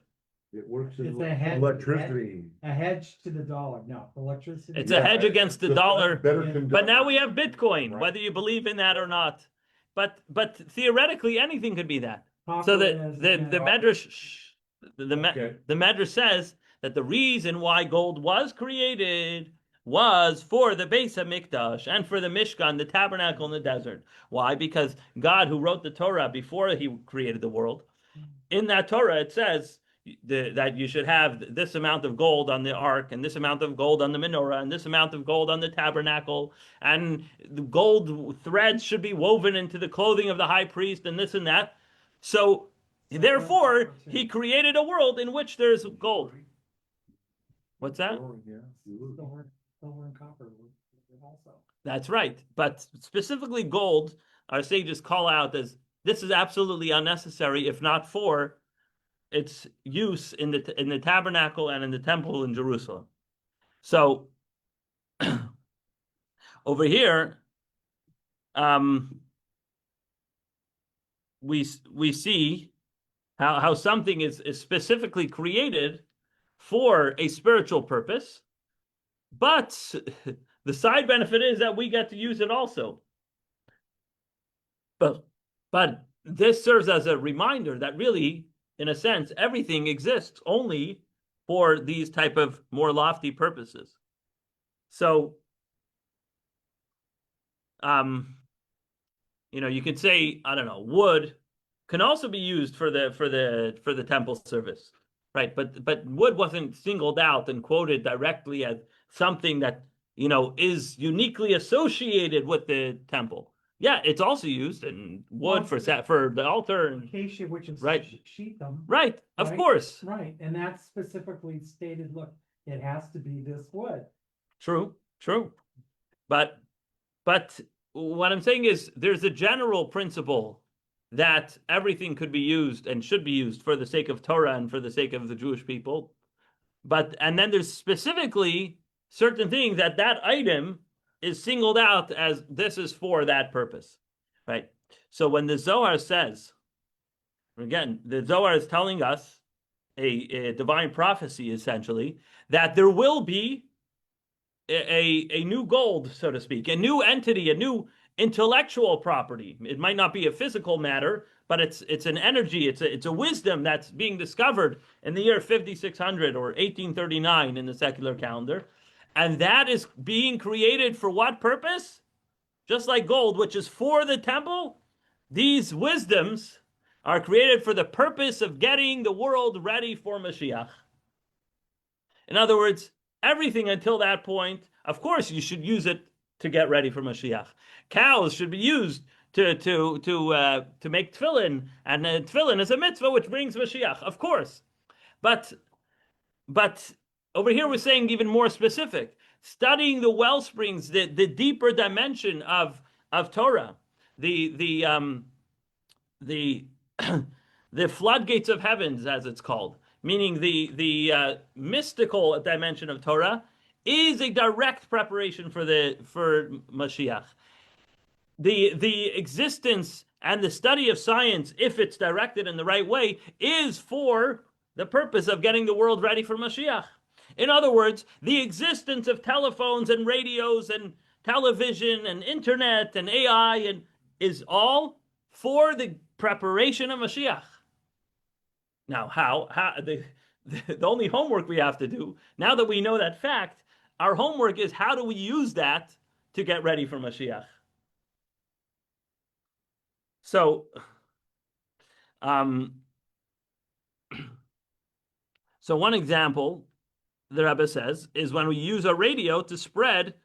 It works as It's a hedge. Electricity. A hedge to the dollar. No, electricity. It's a hedge against the dollar. Better Yeah. conduct- But now we have Bitcoin, Right. whether you believe in that or not. But theoretically, anything could be that. Copper So is, the Medrash, Okay. the Medrash says that the reason why gold was created was for the Beis HaMikdash and for the Mishkan, the tabernacle in the desert. Why? Because God, who wrote the Torah before he created the world, in that Torah it says that you should have this amount of gold on the ark, and this amount of gold on the menorah, and this amount of gold on the tabernacle, and the gold threads should be woven into the clothing of the high priest, and this and that. So therefore, he created a world in which there's gold. What's that? silver and copper also. That's right. But specifically gold, our sages call out as this is absolutely unnecessary, if not for its use in the tabernacle and in the temple in Jerusalem. So over here, we see how something is specifically created for a spiritual purpose, but the side benefit is that we get to use it also. But this serves as a reminder that really, in a sense, everything exists only for these type of more lofty purposes. So, you could say, I don't know, wood can also be used for the temple service, right? But wood wasn't singled out and quoted directly as something that is uniquely associated with the temple. Yeah, it's also used in wood for the altar and Acacia, which is right. sheet them. Right, of Right. course. Right, and that's specifically stated, look, it has to be this wood. True. But what I'm saying is there's a general principle that everything could be used and should be used for the sake of Torah and for the sake of the Jewish people. And then there's specifically certain things that item is singled out as this is for that purpose, right? So when the Zohar says, again, the Zohar is telling us a divine prophecy, essentially, that there will be a new gold, so to speak, a new entity, a new intellectual property. It might not be a physical matter, but it's an energy, it's a wisdom that's being discovered in the year 5600 or 1839 in the secular calendar. And that is being created for what purpose? Just like gold, which is for the temple, these wisdoms are created for the purpose of getting the world ready for Mashiach. In other words, everything until that point, of course, you should use it to get ready for Mashiach. Cows should be used to make tefillin, and tefillin is a mitzvah which brings Mashiach, of course. But over here we're saying even more specific, studying the well springs, the deeper dimension of Torah, the the floodgates of heavens, as it's called, meaning the mystical dimension of Torah, is a direct preparation for Mashiach. The existence and the study of science, if it's directed in the right way, is for the purpose of getting the world ready for Mashiach. In other words, the existence of telephones and radios and television and internet and AI and is all for the preparation of Mashiach. Now, how the only homework we have to do, now that we know that fact, our homework is how do we use that to get ready for Mashiach? So, so one example, the Rebbe says, is when we use a radio to spread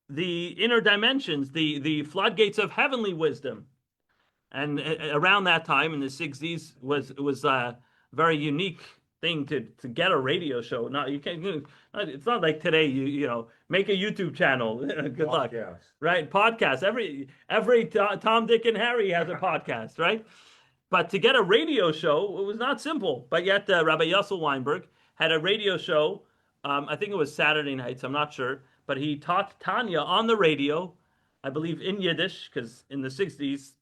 the inner dimensions, the floodgates of heavenly wisdom. And around that time in the 60s was a very unique thing to get a radio show. Not you can't. It's not like today. You know make a YouTube channel. Good luck. Right? Podcast. Every Tom, Dick, and Harry has a podcast. Right? But to get a radio show, it was not simple. But yet Rabbi Yossel Weinberg had a radio show. I think it was Saturday nights. I'm not sure. But he taught Tanya on the radio, I believe in Yiddish, because in the 60s,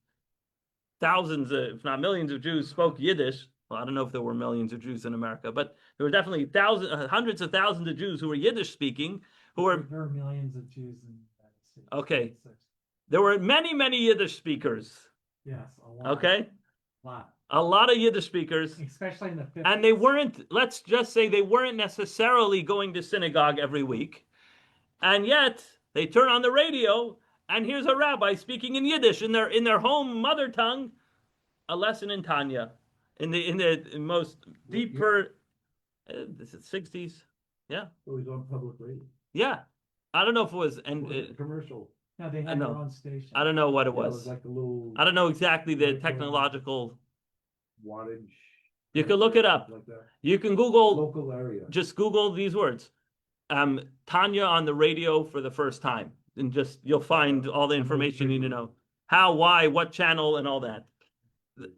thousands, if not millions of Jews spoke Yiddish. Well, I don't know if there were millions of Jews in America, but there were definitely hundreds of thousands of Jews who were Yiddish speaking, There were millions of Jews in the United States. Okay. There were many Yiddish speakers. Yes, a lot. Okay. A lot. A lot of Yiddish speakers. Especially in the 50s. And they weren't, let's just say they weren't necessarily going to synagogue every week. And yet they turn on the radio and here's a rabbi speaking in Yiddish in their home mother tongue, a lesson in Tanya, in the most deeper, this is 60s, yeah. It was on public radio. Yeah, I don't know if it was Commercial. No, they had their own station. I don't know what it Yeah, was. like a little I don't know exactly the technological. wattage. You can look it up. Like that. You can Google. Local area. Just Google these words, Tanya on the radio for the first time, and just you'll find all the information you need to know. How, why, what channel, and all that.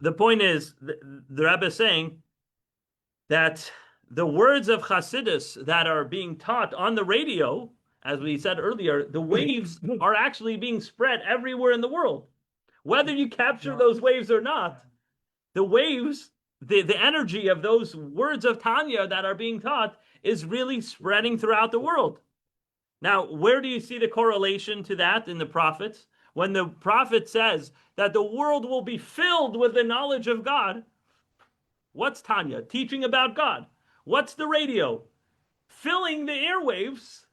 The point is, the Rebbe is saying that the words of Chassidus that are being taught on the radio, as we said earlier, the waves are actually being spread everywhere in the world. Whether you capture those waves or not, the waves, the energy of those words of Tanya that are being taught is really spreading throughout the world. Now, where do you see the correlation to that in the prophets? When the prophet says that the world will be filled with the knowledge of God, what's Tanya? Teaching about God. What's the radio? Filling the airwaves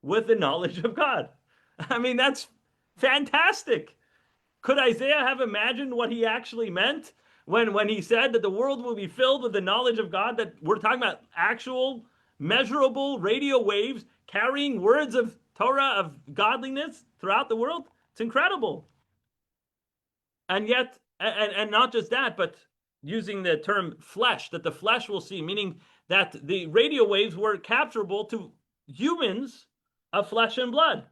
with the knowledge of God. I mean, that's fantastic. Could Isaiah have imagined what he actually meant when he said that the world will be filled with the knowledge of God? That we're talking about actual, measurable radio waves carrying words of Torah, of godliness throughout the world? It's incredible. And yet, and not just that, but using the term flesh, that the flesh will see, meaning that the radio waves were capturable to humans of flesh and blood.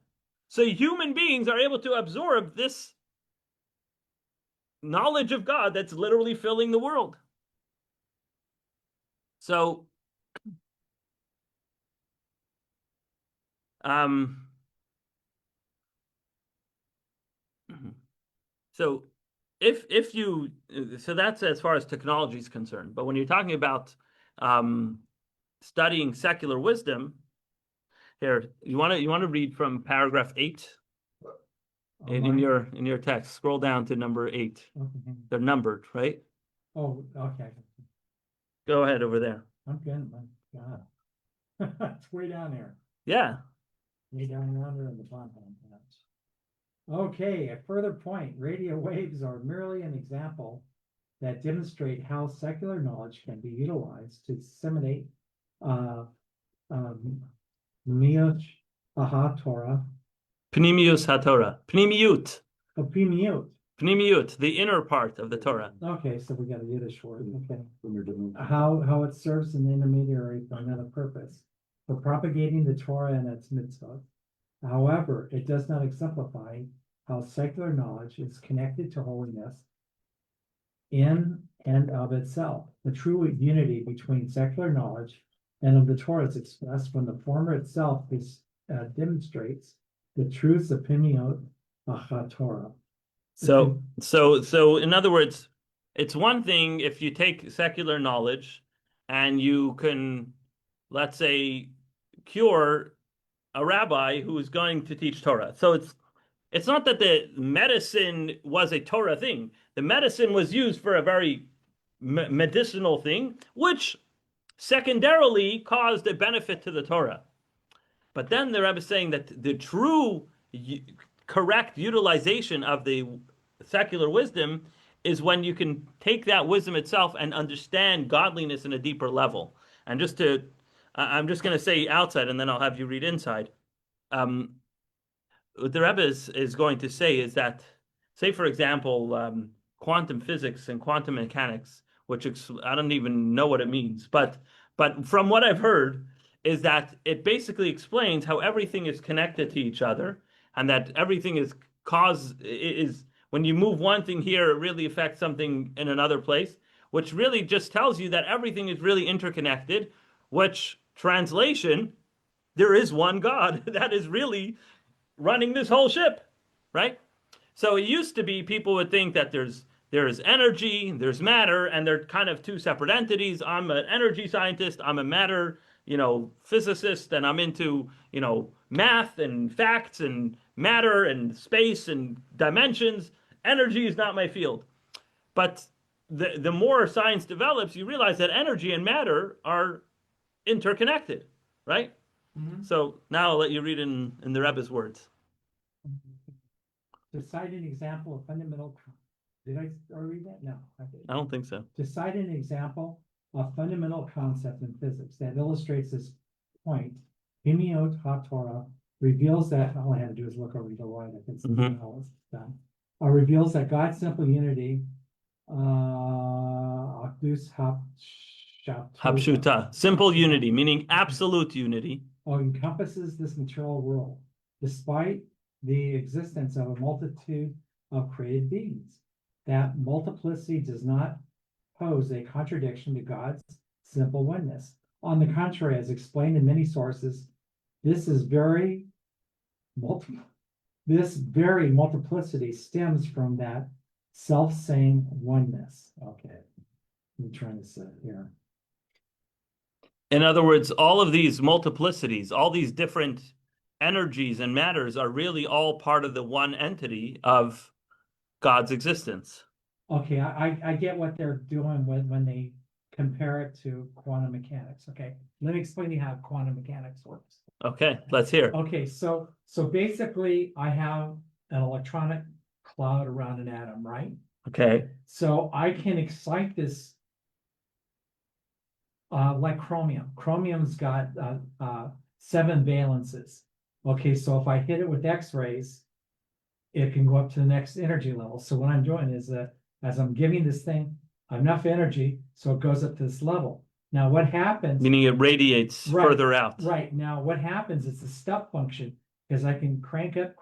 So human beings are able to absorb this knowledge of God that's literally filling the world. So, so if you, so that's as far as technology is concerned. But when you're talking about studying secular wisdom, here you want to read from paragraph 8 in your text. Scroll down to number 8. Okay. They're numbered, right? Oh, okay. Go ahead over there. I'm good. My God. It's way down there. Yeah. Way down under in the bottom. Okay, a further point, radio waves are merely an example that demonstrate how secular knowledge can be utilized to disseminate Miyot Torah. Pnimius HaTorah. Pnimiut. Pnimiut. Pnimiut, the inner part of the Torah. Okay, so we got a Yiddish word, okay. When you're doing. How it serves an intermediary for another purpose, for propagating the Torah and its mitzvot. However, it does not exemplify how secular knowledge is connected to holiness in and of itself. The true unity between secular knowledge and of the Torah is expressed when the former itself demonstrates the truths of Pimiot Torah. So in other words, it's one thing if you take secular knowledge and you can, let's say, cure a rabbi who is going to teach Torah. So it's not that the medicine was a Torah thing. The medicine was used for a very medicinal thing, which secondarily caused a benefit to the Torah. But then the Rebbe is saying that the true correct utilization of the secular wisdom is when you can take that wisdom itself and understand godliness in a deeper level. And I'm just going to say outside, and then I'll have you read inside. What the Rebbe is going to say is that, say for example, quantum physics and quantum mechanics, which I don't even know what it means, but from what I've heard is that it basically explains how everything is connected to each other, and that everything is when you move one thing here, it really affects something in another place, which really just tells you that everything is really interconnected, which translation, there is one God that is really running this whole ship, right? So it used to be people would think that there's energy, there's matter, and they're kind of two separate entities. I'm an energy scientist, I'm a matter, physicist, and I'm into, math and facts and matter and space and dimensions. Energy is not my field. But the more science develops, you realize that energy and matter are interconnected, right? Mm-hmm. So now I'll let you read in the Rebbe's words. To cite an example of fundamental, did I already read that? No. I don't think so. To cite an example of fundamental concept in physics that illustrates this point, Pimiot HaTorah reveals that, all I had to do is look over to the right, I can see how it's done. Reveals that God's simple unity, Akdus Hapshuta, simple unity, meaning absolute unity, encompasses this material world, despite the existence of a multitude of created beings. That multiplicity does not pose a contradiction to God's simple oneness. On the contrary, as explained in many sources, this very multiplicity stems from that self-same oneness. Okay, I'm trying to say here. In other words, all of these multiplicities, all these different energies and matters are really all part of the one entity of God's existence. Okay, I get what they're doing when they compare it to quantum mechanics. Okay, let me explain to you how quantum mechanics works. Okay, let's hear. Okay, so basically I have an electronic cloud around an atom, right? Okay. So I can excite this like chromium. Chromium's got 7 valences. Okay, so if I hit it with X-rays, it can go up to the next energy level. So what I'm doing is that as I'm giving this thing enough energy, so it goes up to this level. Now what happens? Meaning it radiates further out. Right, now what happens is a step function, because I can crank up,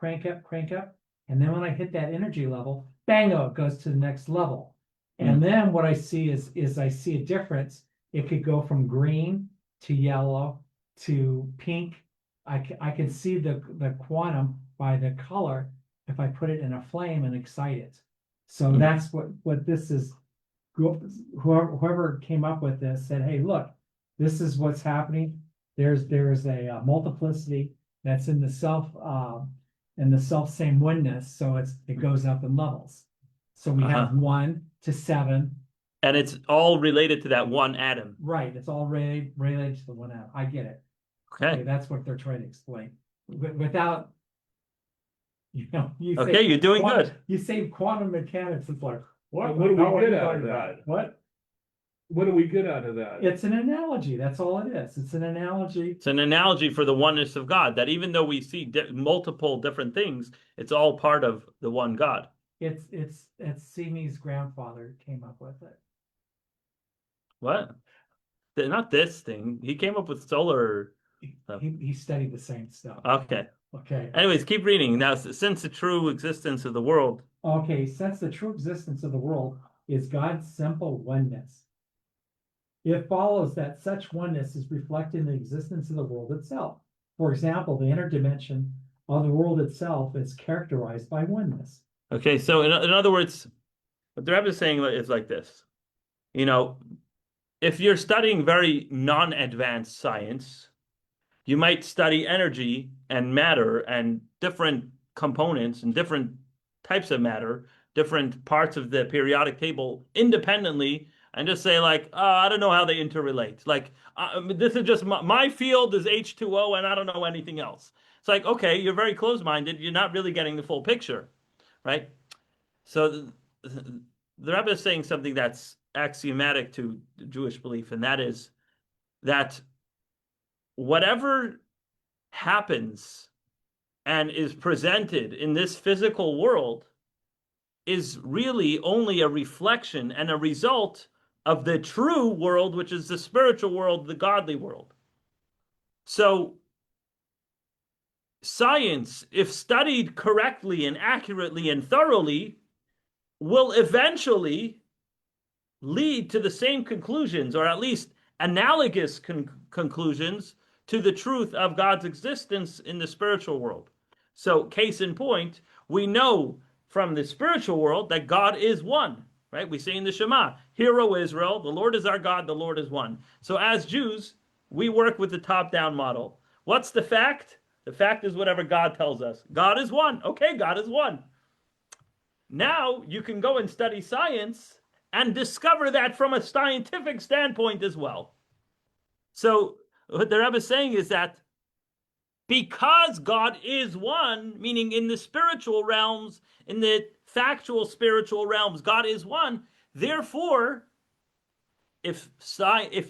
and then when I hit that energy level, bango, it goes to the next level. And then what I see is I see a difference. It could go from green to yellow to pink. I can see the quantum by the color if I put it in a flame and excite it. So that's what this is. Whoever came up with this said, hey, look, this is what's happening. There's a multiplicity that's in the self same oneness. So it goes up in levels. So we have 1 to 7. And it's all related to that one atom. Right. It's all related to the one atom. I get it. Okay. That's what they're trying to explain. Without, Okay, you're doing good. You say quantum mechanics, it's like, what do we are get you out of talking about? that? What? What do we get out of that? It's an analogy. That's all it is. It's an analogy. It's an analogy for the oneness of God, that even though we see multiple different things, it's all part of the one God. It's Simi's grandfather came up with it. What? Not this thing. He came up with solar stuff. He studied the same stuff. Okay. Okay, Anyways, keep reading. Now, since the true existence of the world, okay, since the true existence of the world is God's simple oneness, it follows that such oneness is reflected in the existence of the world itself. For example, the inner dimension of the world itself is characterized by oneness. okay, so in other words, what the Rebbe is saying is like this. You know, if you're studying very non-advanced science, you might study energy and matter and different components and different types of matter, different parts of the periodic table independently, and just say like, I don't know how they interrelate. Like, this is just my field is H2O, and I don't know anything else. It's like, okay, you're very closed-minded. You're not really getting the full picture, right? So the Rebbe is saying something that's axiomatic to Jewish belief, and that is that whatever happens and is presented in this physical world is really only a reflection and a result of the true world, which is the spiritual world, the godly world. So science, if studied correctly and accurately and thoroughly, will eventually lead to the same conclusions, or at least analogous conclusions to the truth of God's existence in the spiritual world. So, case in point, we know from the spiritual world that God is one, right? We say in the Shema, Hear, O Israel, the Lord is our God, the Lord is one. So as Jews, we work with the top-down model. What's the fact? The fact is whatever God tells us. God is one. Okay, God is one. Now you can go and study science and discover that from a scientific standpoint as well. So what the Rebbe is saying is that because God is one, meaning in the spiritual realms, in the factual spiritual realms, God is one. Therefore, if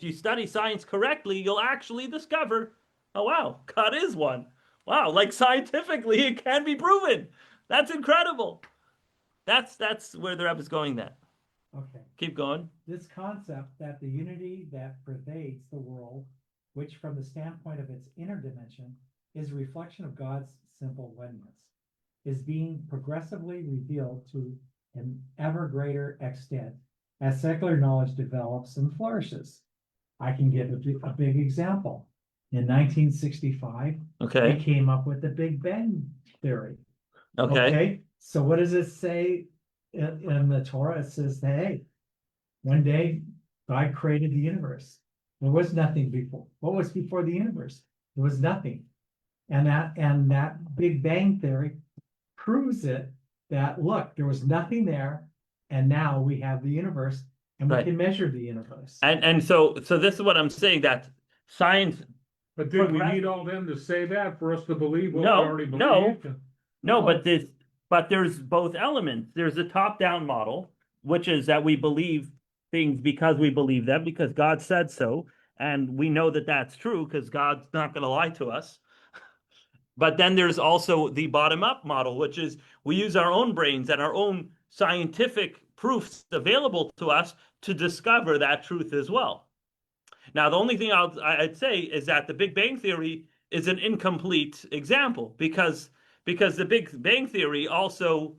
you study science correctly, you'll actually discover, oh wow, God is one. Wow, like scientifically, it can be proven. That's incredible. That's where the Rebbe is going then. Okay. Keep going. This concept that the unity that pervades the world, which from the standpoint of its inner dimension is a reflection of God's simple oneness, is being progressively revealed to an ever greater extent as secular knowledge develops and flourishes. I can give a big example. In 1965, we Okay. came up with the Big Bang Theory. Okay. So what does it say in the Torah? It says, hey, one day God created the universe. There was nothing before. What was before the universe? There was nothing. And that Big Bang Theory proves it, that look, there was nothing there, and now we have the universe, and we Right. can measure the universe. And so this is what I'm saying, that science. But did we need all them to say that for us to believe what we No, already no. believed? No, but there's both elements. There's a top-down model, which is that we believe things because we believe them, because God said so, and we know that that's true because God's not going to lie to us. But then there's also the bottom-up model, which is we use our own brains and our own scientific proofs available to us to discover that truth as well. Now, the only thing I'd say is that the Big Bang Theory is an incomplete example because the Big Bang Theory also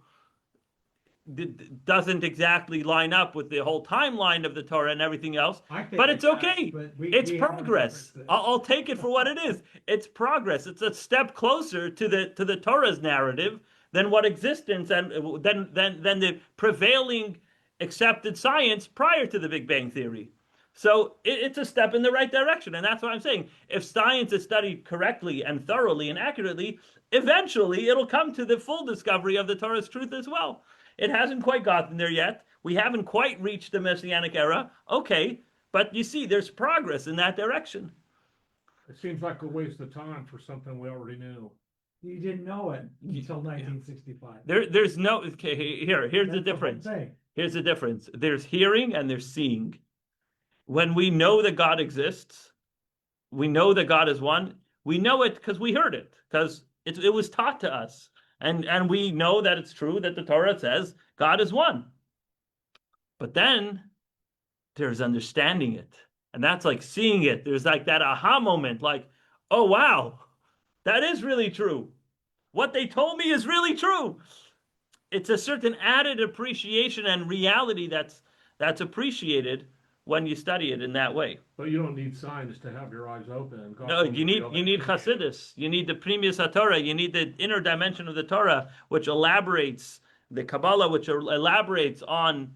doesn't exactly line up with the whole timeline of the Torah and everything else. But it's okay. It's progress. I'll take it for what it is. It's progress. It's a step closer to the Torah's narrative than what existence and than the prevailing accepted science prior to the Big Bang Theory. So it's a step in the right direction. And that's what I'm saying. If science is studied correctly and thoroughly and accurately, eventually it'll come to the full discovery of the Torah's truth as well. It hasn't quite gotten there yet. We haven't quite reached the Messianic era. Okay, but you see, there's progress in that direction. It seems like a waste of time for something we already knew. You didn't know it until 1965. There's no, okay, here's the difference. Here's the difference. There's hearing and there's seeing. When we know that God exists, we know that God is one, we know it because we heard it, because it was taught to us. And we know that it's true that the Torah says God is one. But then there's understanding it. And that's like seeing it. There's like that aha moment, like, oh, wow, that is really true. what they told me is really true. It's a certain added appreciation and reality that's appreciated when you study it in that way. But you don't need signs to have your eyes open. And God No, will you need reveal that. Hasidus. You need the Pnimius HaTorah. You need the inner dimension of the Torah, which elaborates the Kabbalah, which elaborates on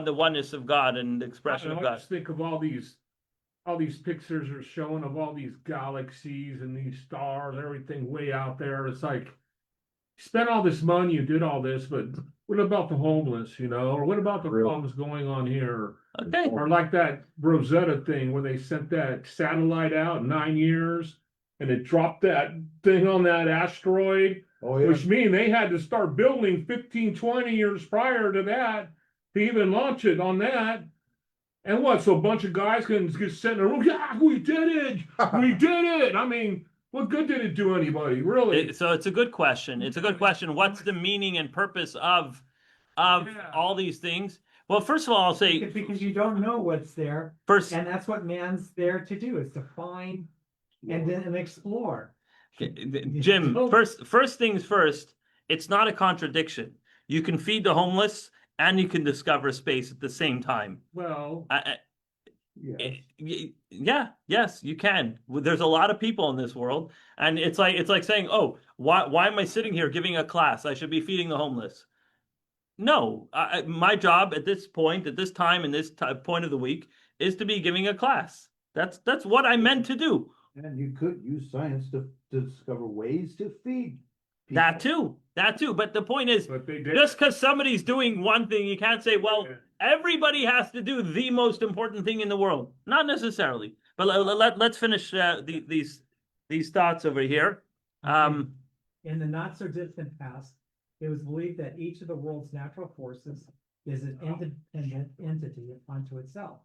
the oneness of God and the expression of I God. just think of all these pictures are showing of all these galaxies and these stars, everything way out there. It's like, you spent all this money, you did all this, but what about the homeless, or what about the Real. problems going on here? Okay. Or like that Rosetta thing where they sent that satellite out 9 years and it dropped that thing on that asteroid, Oh, yeah. which mean they had to start building 15, 20 years prior to that to even launch it on that. And what? So a bunch of guys can just sit in a room. Yeah, we did it. We did it. I mean, what good did it do anybody? Really? So it's a good question. It's a good question. What's the meaning and purpose of all these things? Well, first of all, I'll say Because you don't know what's there, first, and that's what man's there to do, is to find and then explore. Jim, first things first, it's not a contradiction. You can feed the homeless and you can discover space at the same time. Well, Yes, you can. There's a lot of people in this world, and it's like saying, "Oh, why am I sitting here giving a class? I should be feeding the homeless." No, my job at this point, at this time, in this point of the week, is to be giving a class. That's what I meant to do. And you could use science to discover ways to feed people. That too. But the point is, but they did. just because somebody's doing one thing, you can't say, well, everybody has to do the most important thing in the world. Not necessarily. But let's finish these thoughts over here. In the not so distant past, it was believed that each of the world's natural forces is an independent entity unto itself.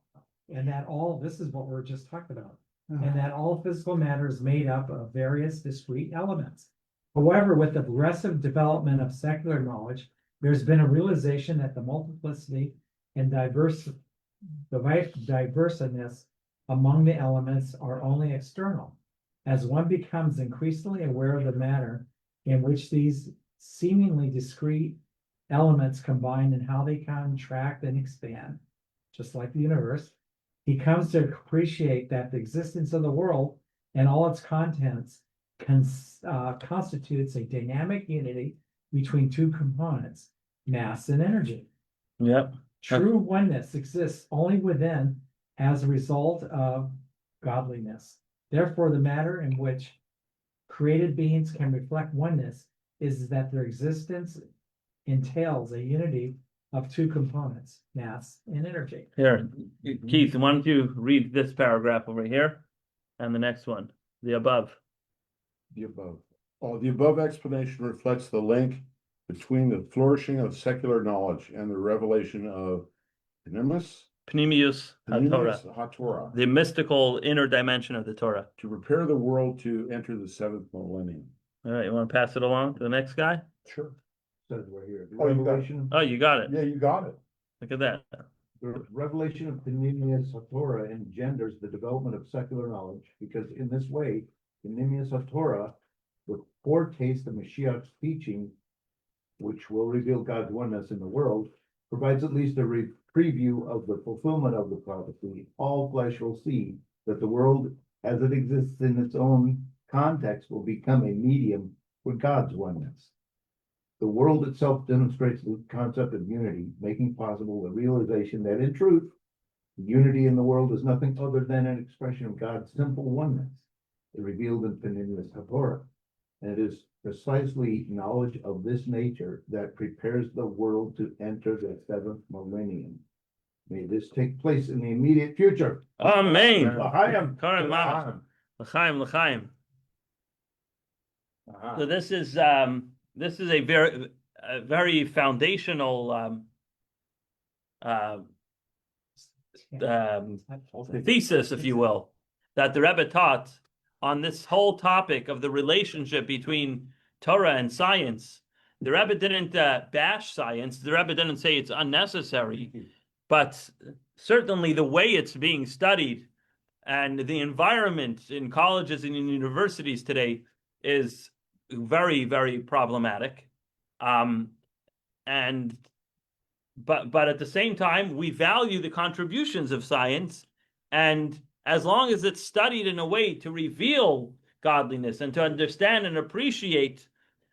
And that this is what we're just talking about, and that all physical matter is made up of various discrete elements. However, with the progressive development of secular knowledge, there's been a realization that the multiplicity and diverseness among the elements are only external. As one becomes increasingly aware of the manner in which these seemingly discrete elements combine and how they contract and expand, just like the universe, he comes to appreciate that the existence of the world and all its contents constitutes a dynamic unity between two components, mass and energy. Yep. True oneness exists only within as a result of godliness. Therefore, the matter in which created beings can reflect oneness is that their existence entails a unity of two components, mass and energy. Here, Keith, why don't you read this paragraph over here and the next one, the above. The above. The above explanation reflects the link between the flourishing of secular knowledge and the revelation of Pnimius Pnimius HaTorah, HaTorah, the mystical inner dimension of the Torah. to prepare the world to enter the seventh millennium. All right, you want to pass it along to the next guy? Sure. Says right here, the Oh, you got it. revelation, Oh, you got it. Yeah, you got it. Look at that. the revelation of Pnimius HaTorah engenders the development of secular knowledge, because in this way, Pnimius HaTorah, with foretaste of Mashiach's teaching, which will reveal God's oneness in the world, provides at least a preview of the fulfillment of the prophecy. All flesh will see that the world as it exists in its own context will become a medium for God's oneness. The world itself demonstrates the concept of unity, making possible the realization that in truth, unity in the world is nothing other than an expression of God's simple oneness, revealed in Pnimius HaTorah. And it is precisely knowledge of this nature that prepares the world to enter the seventh millennium. May this take place in the immediate future. Amen. L'chaim. Karim Mamash. L'chaim, l'chaim. So this is a very foundational thesis, if you will, that the Rebbe taught on this whole topic of the relationship between Torah and science. The Rebbe didn't bash science. The Rebbe didn't say it's unnecessary, but certainly the way it's being studied and the environment in colleges and in universities today is very, very problematic. And but at the same time, we value the contributions of science, and as long as it's studied in a way to reveal godliness and to understand and appreciate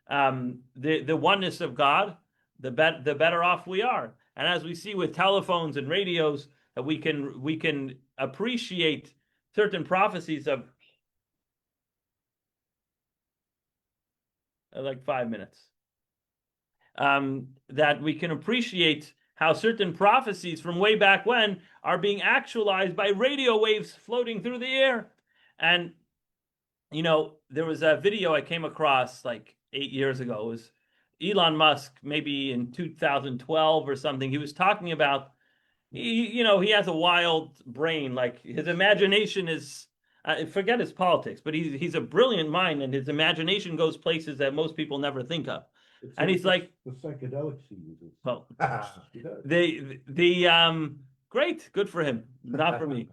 the oneness of God, the better off we are. And as we see with telephones and radios, that we can appreciate certain prophecies of like 5 minutes. That we can appreciate how certain prophecies from way back when are being actualized by radio waves floating through the air. And, you know, there was a video I came across like 8 years ago. It was Elon Musk, maybe in 2012 or something. He was talking about, he has a wild brain. Like his imagination is, forget his politics, but he's a brilliant mind, and his imagination goes places that most people never think of. And he's like, the psychedelics he uses. well, He does. great, good for him, not for me.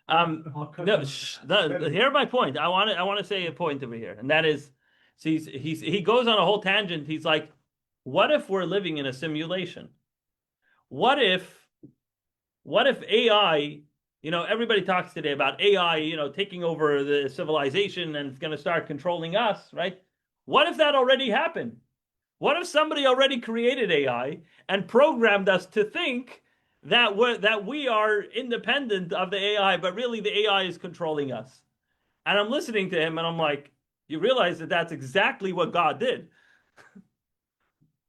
I'll cook No, them. here's my point. I want to say a point over here, and that is, see, he goes on a whole tangent. He's like, what if we're living in a simulation? What if AI, everybody talks today about AI, taking over the civilization and it's going to start controlling us, right? What if that already happened? What if somebody already created AI and programmed us to think that we are independent of the AI, but really the AI is controlling us? And I'm listening to him and I'm like, you realize that that's exactly what God did.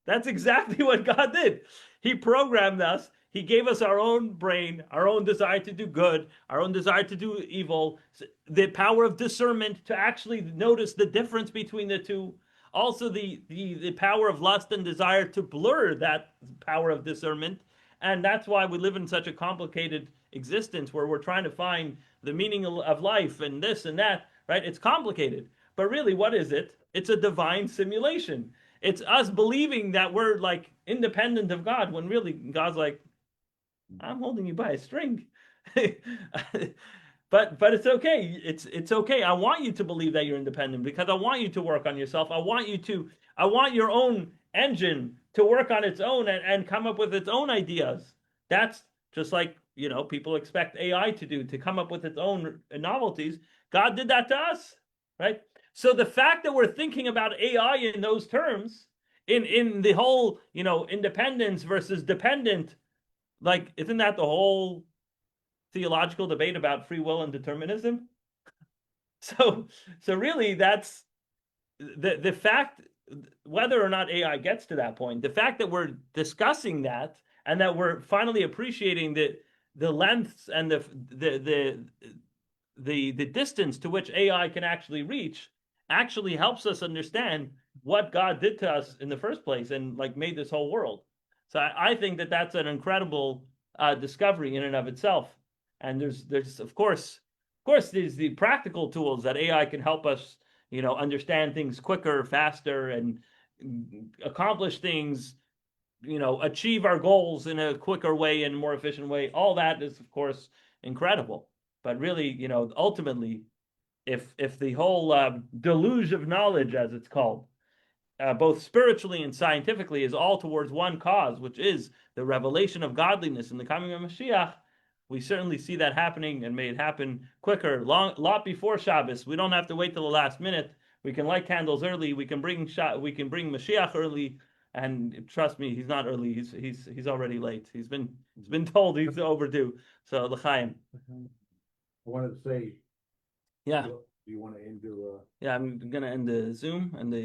That's exactly what God did. He programmed us. He gave us our own brain, our own desire to do good, our own desire to do evil, the power of discernment to actually notice the difference between the two. Also, the power of lust and desire to blur that power of discernment. And that's why we live in such a complicated existence where we're trying to find the meaning of life and this and that, right? It's complicated. But really, what is it? It's a divine simulation. It's us believing that we're like independent of God when really God's like, I'm holding you by a string. But it's okay. It's okay. I want you to believe that you're independent because I want you to work on yourself. I want your own engine to work on its own and come up with its own ideas. That's just like, people expect AI to do, to come up with its own novelties. God did that to us, right? So the fact that we're thinking about AI in those terms, in the whole, independence versus dependent, like, isn't that the whole theological debate about free will and determinism? So really, that's the fact, whether or not AI gets to that point, the fact that we're discussing that and that we're finally appreciating the lengths and the distance to which AI can actually reach actually helps us understand what God did to us in the first place and like made this whole world. So I think that that's an incredible discovery in and of itself. And there's of course there's the practical tools that AI can help us, understand things quicker, faster, and accomplish things, achieve our goals in a quicker way and more efficient way. All that is of course incredible. But really, ultimately, if the whole deluge of knowledge, as it's called, both spiritually and scientifically, is all towards one cause, which is the revelation of godliness and the coming of Mashiach, we certainly see that happening, and may it happen quicker, lot before Shabbos. We don't have to wait till the last minute. We can light candles early. We can bring Mashiach early. And trust me, he's not early. He's already late. He's been told he's overdue. So l'chaim. I wanted to say, Yeah. do you want to end your? Yeah, I'm gonna end the Zoom and the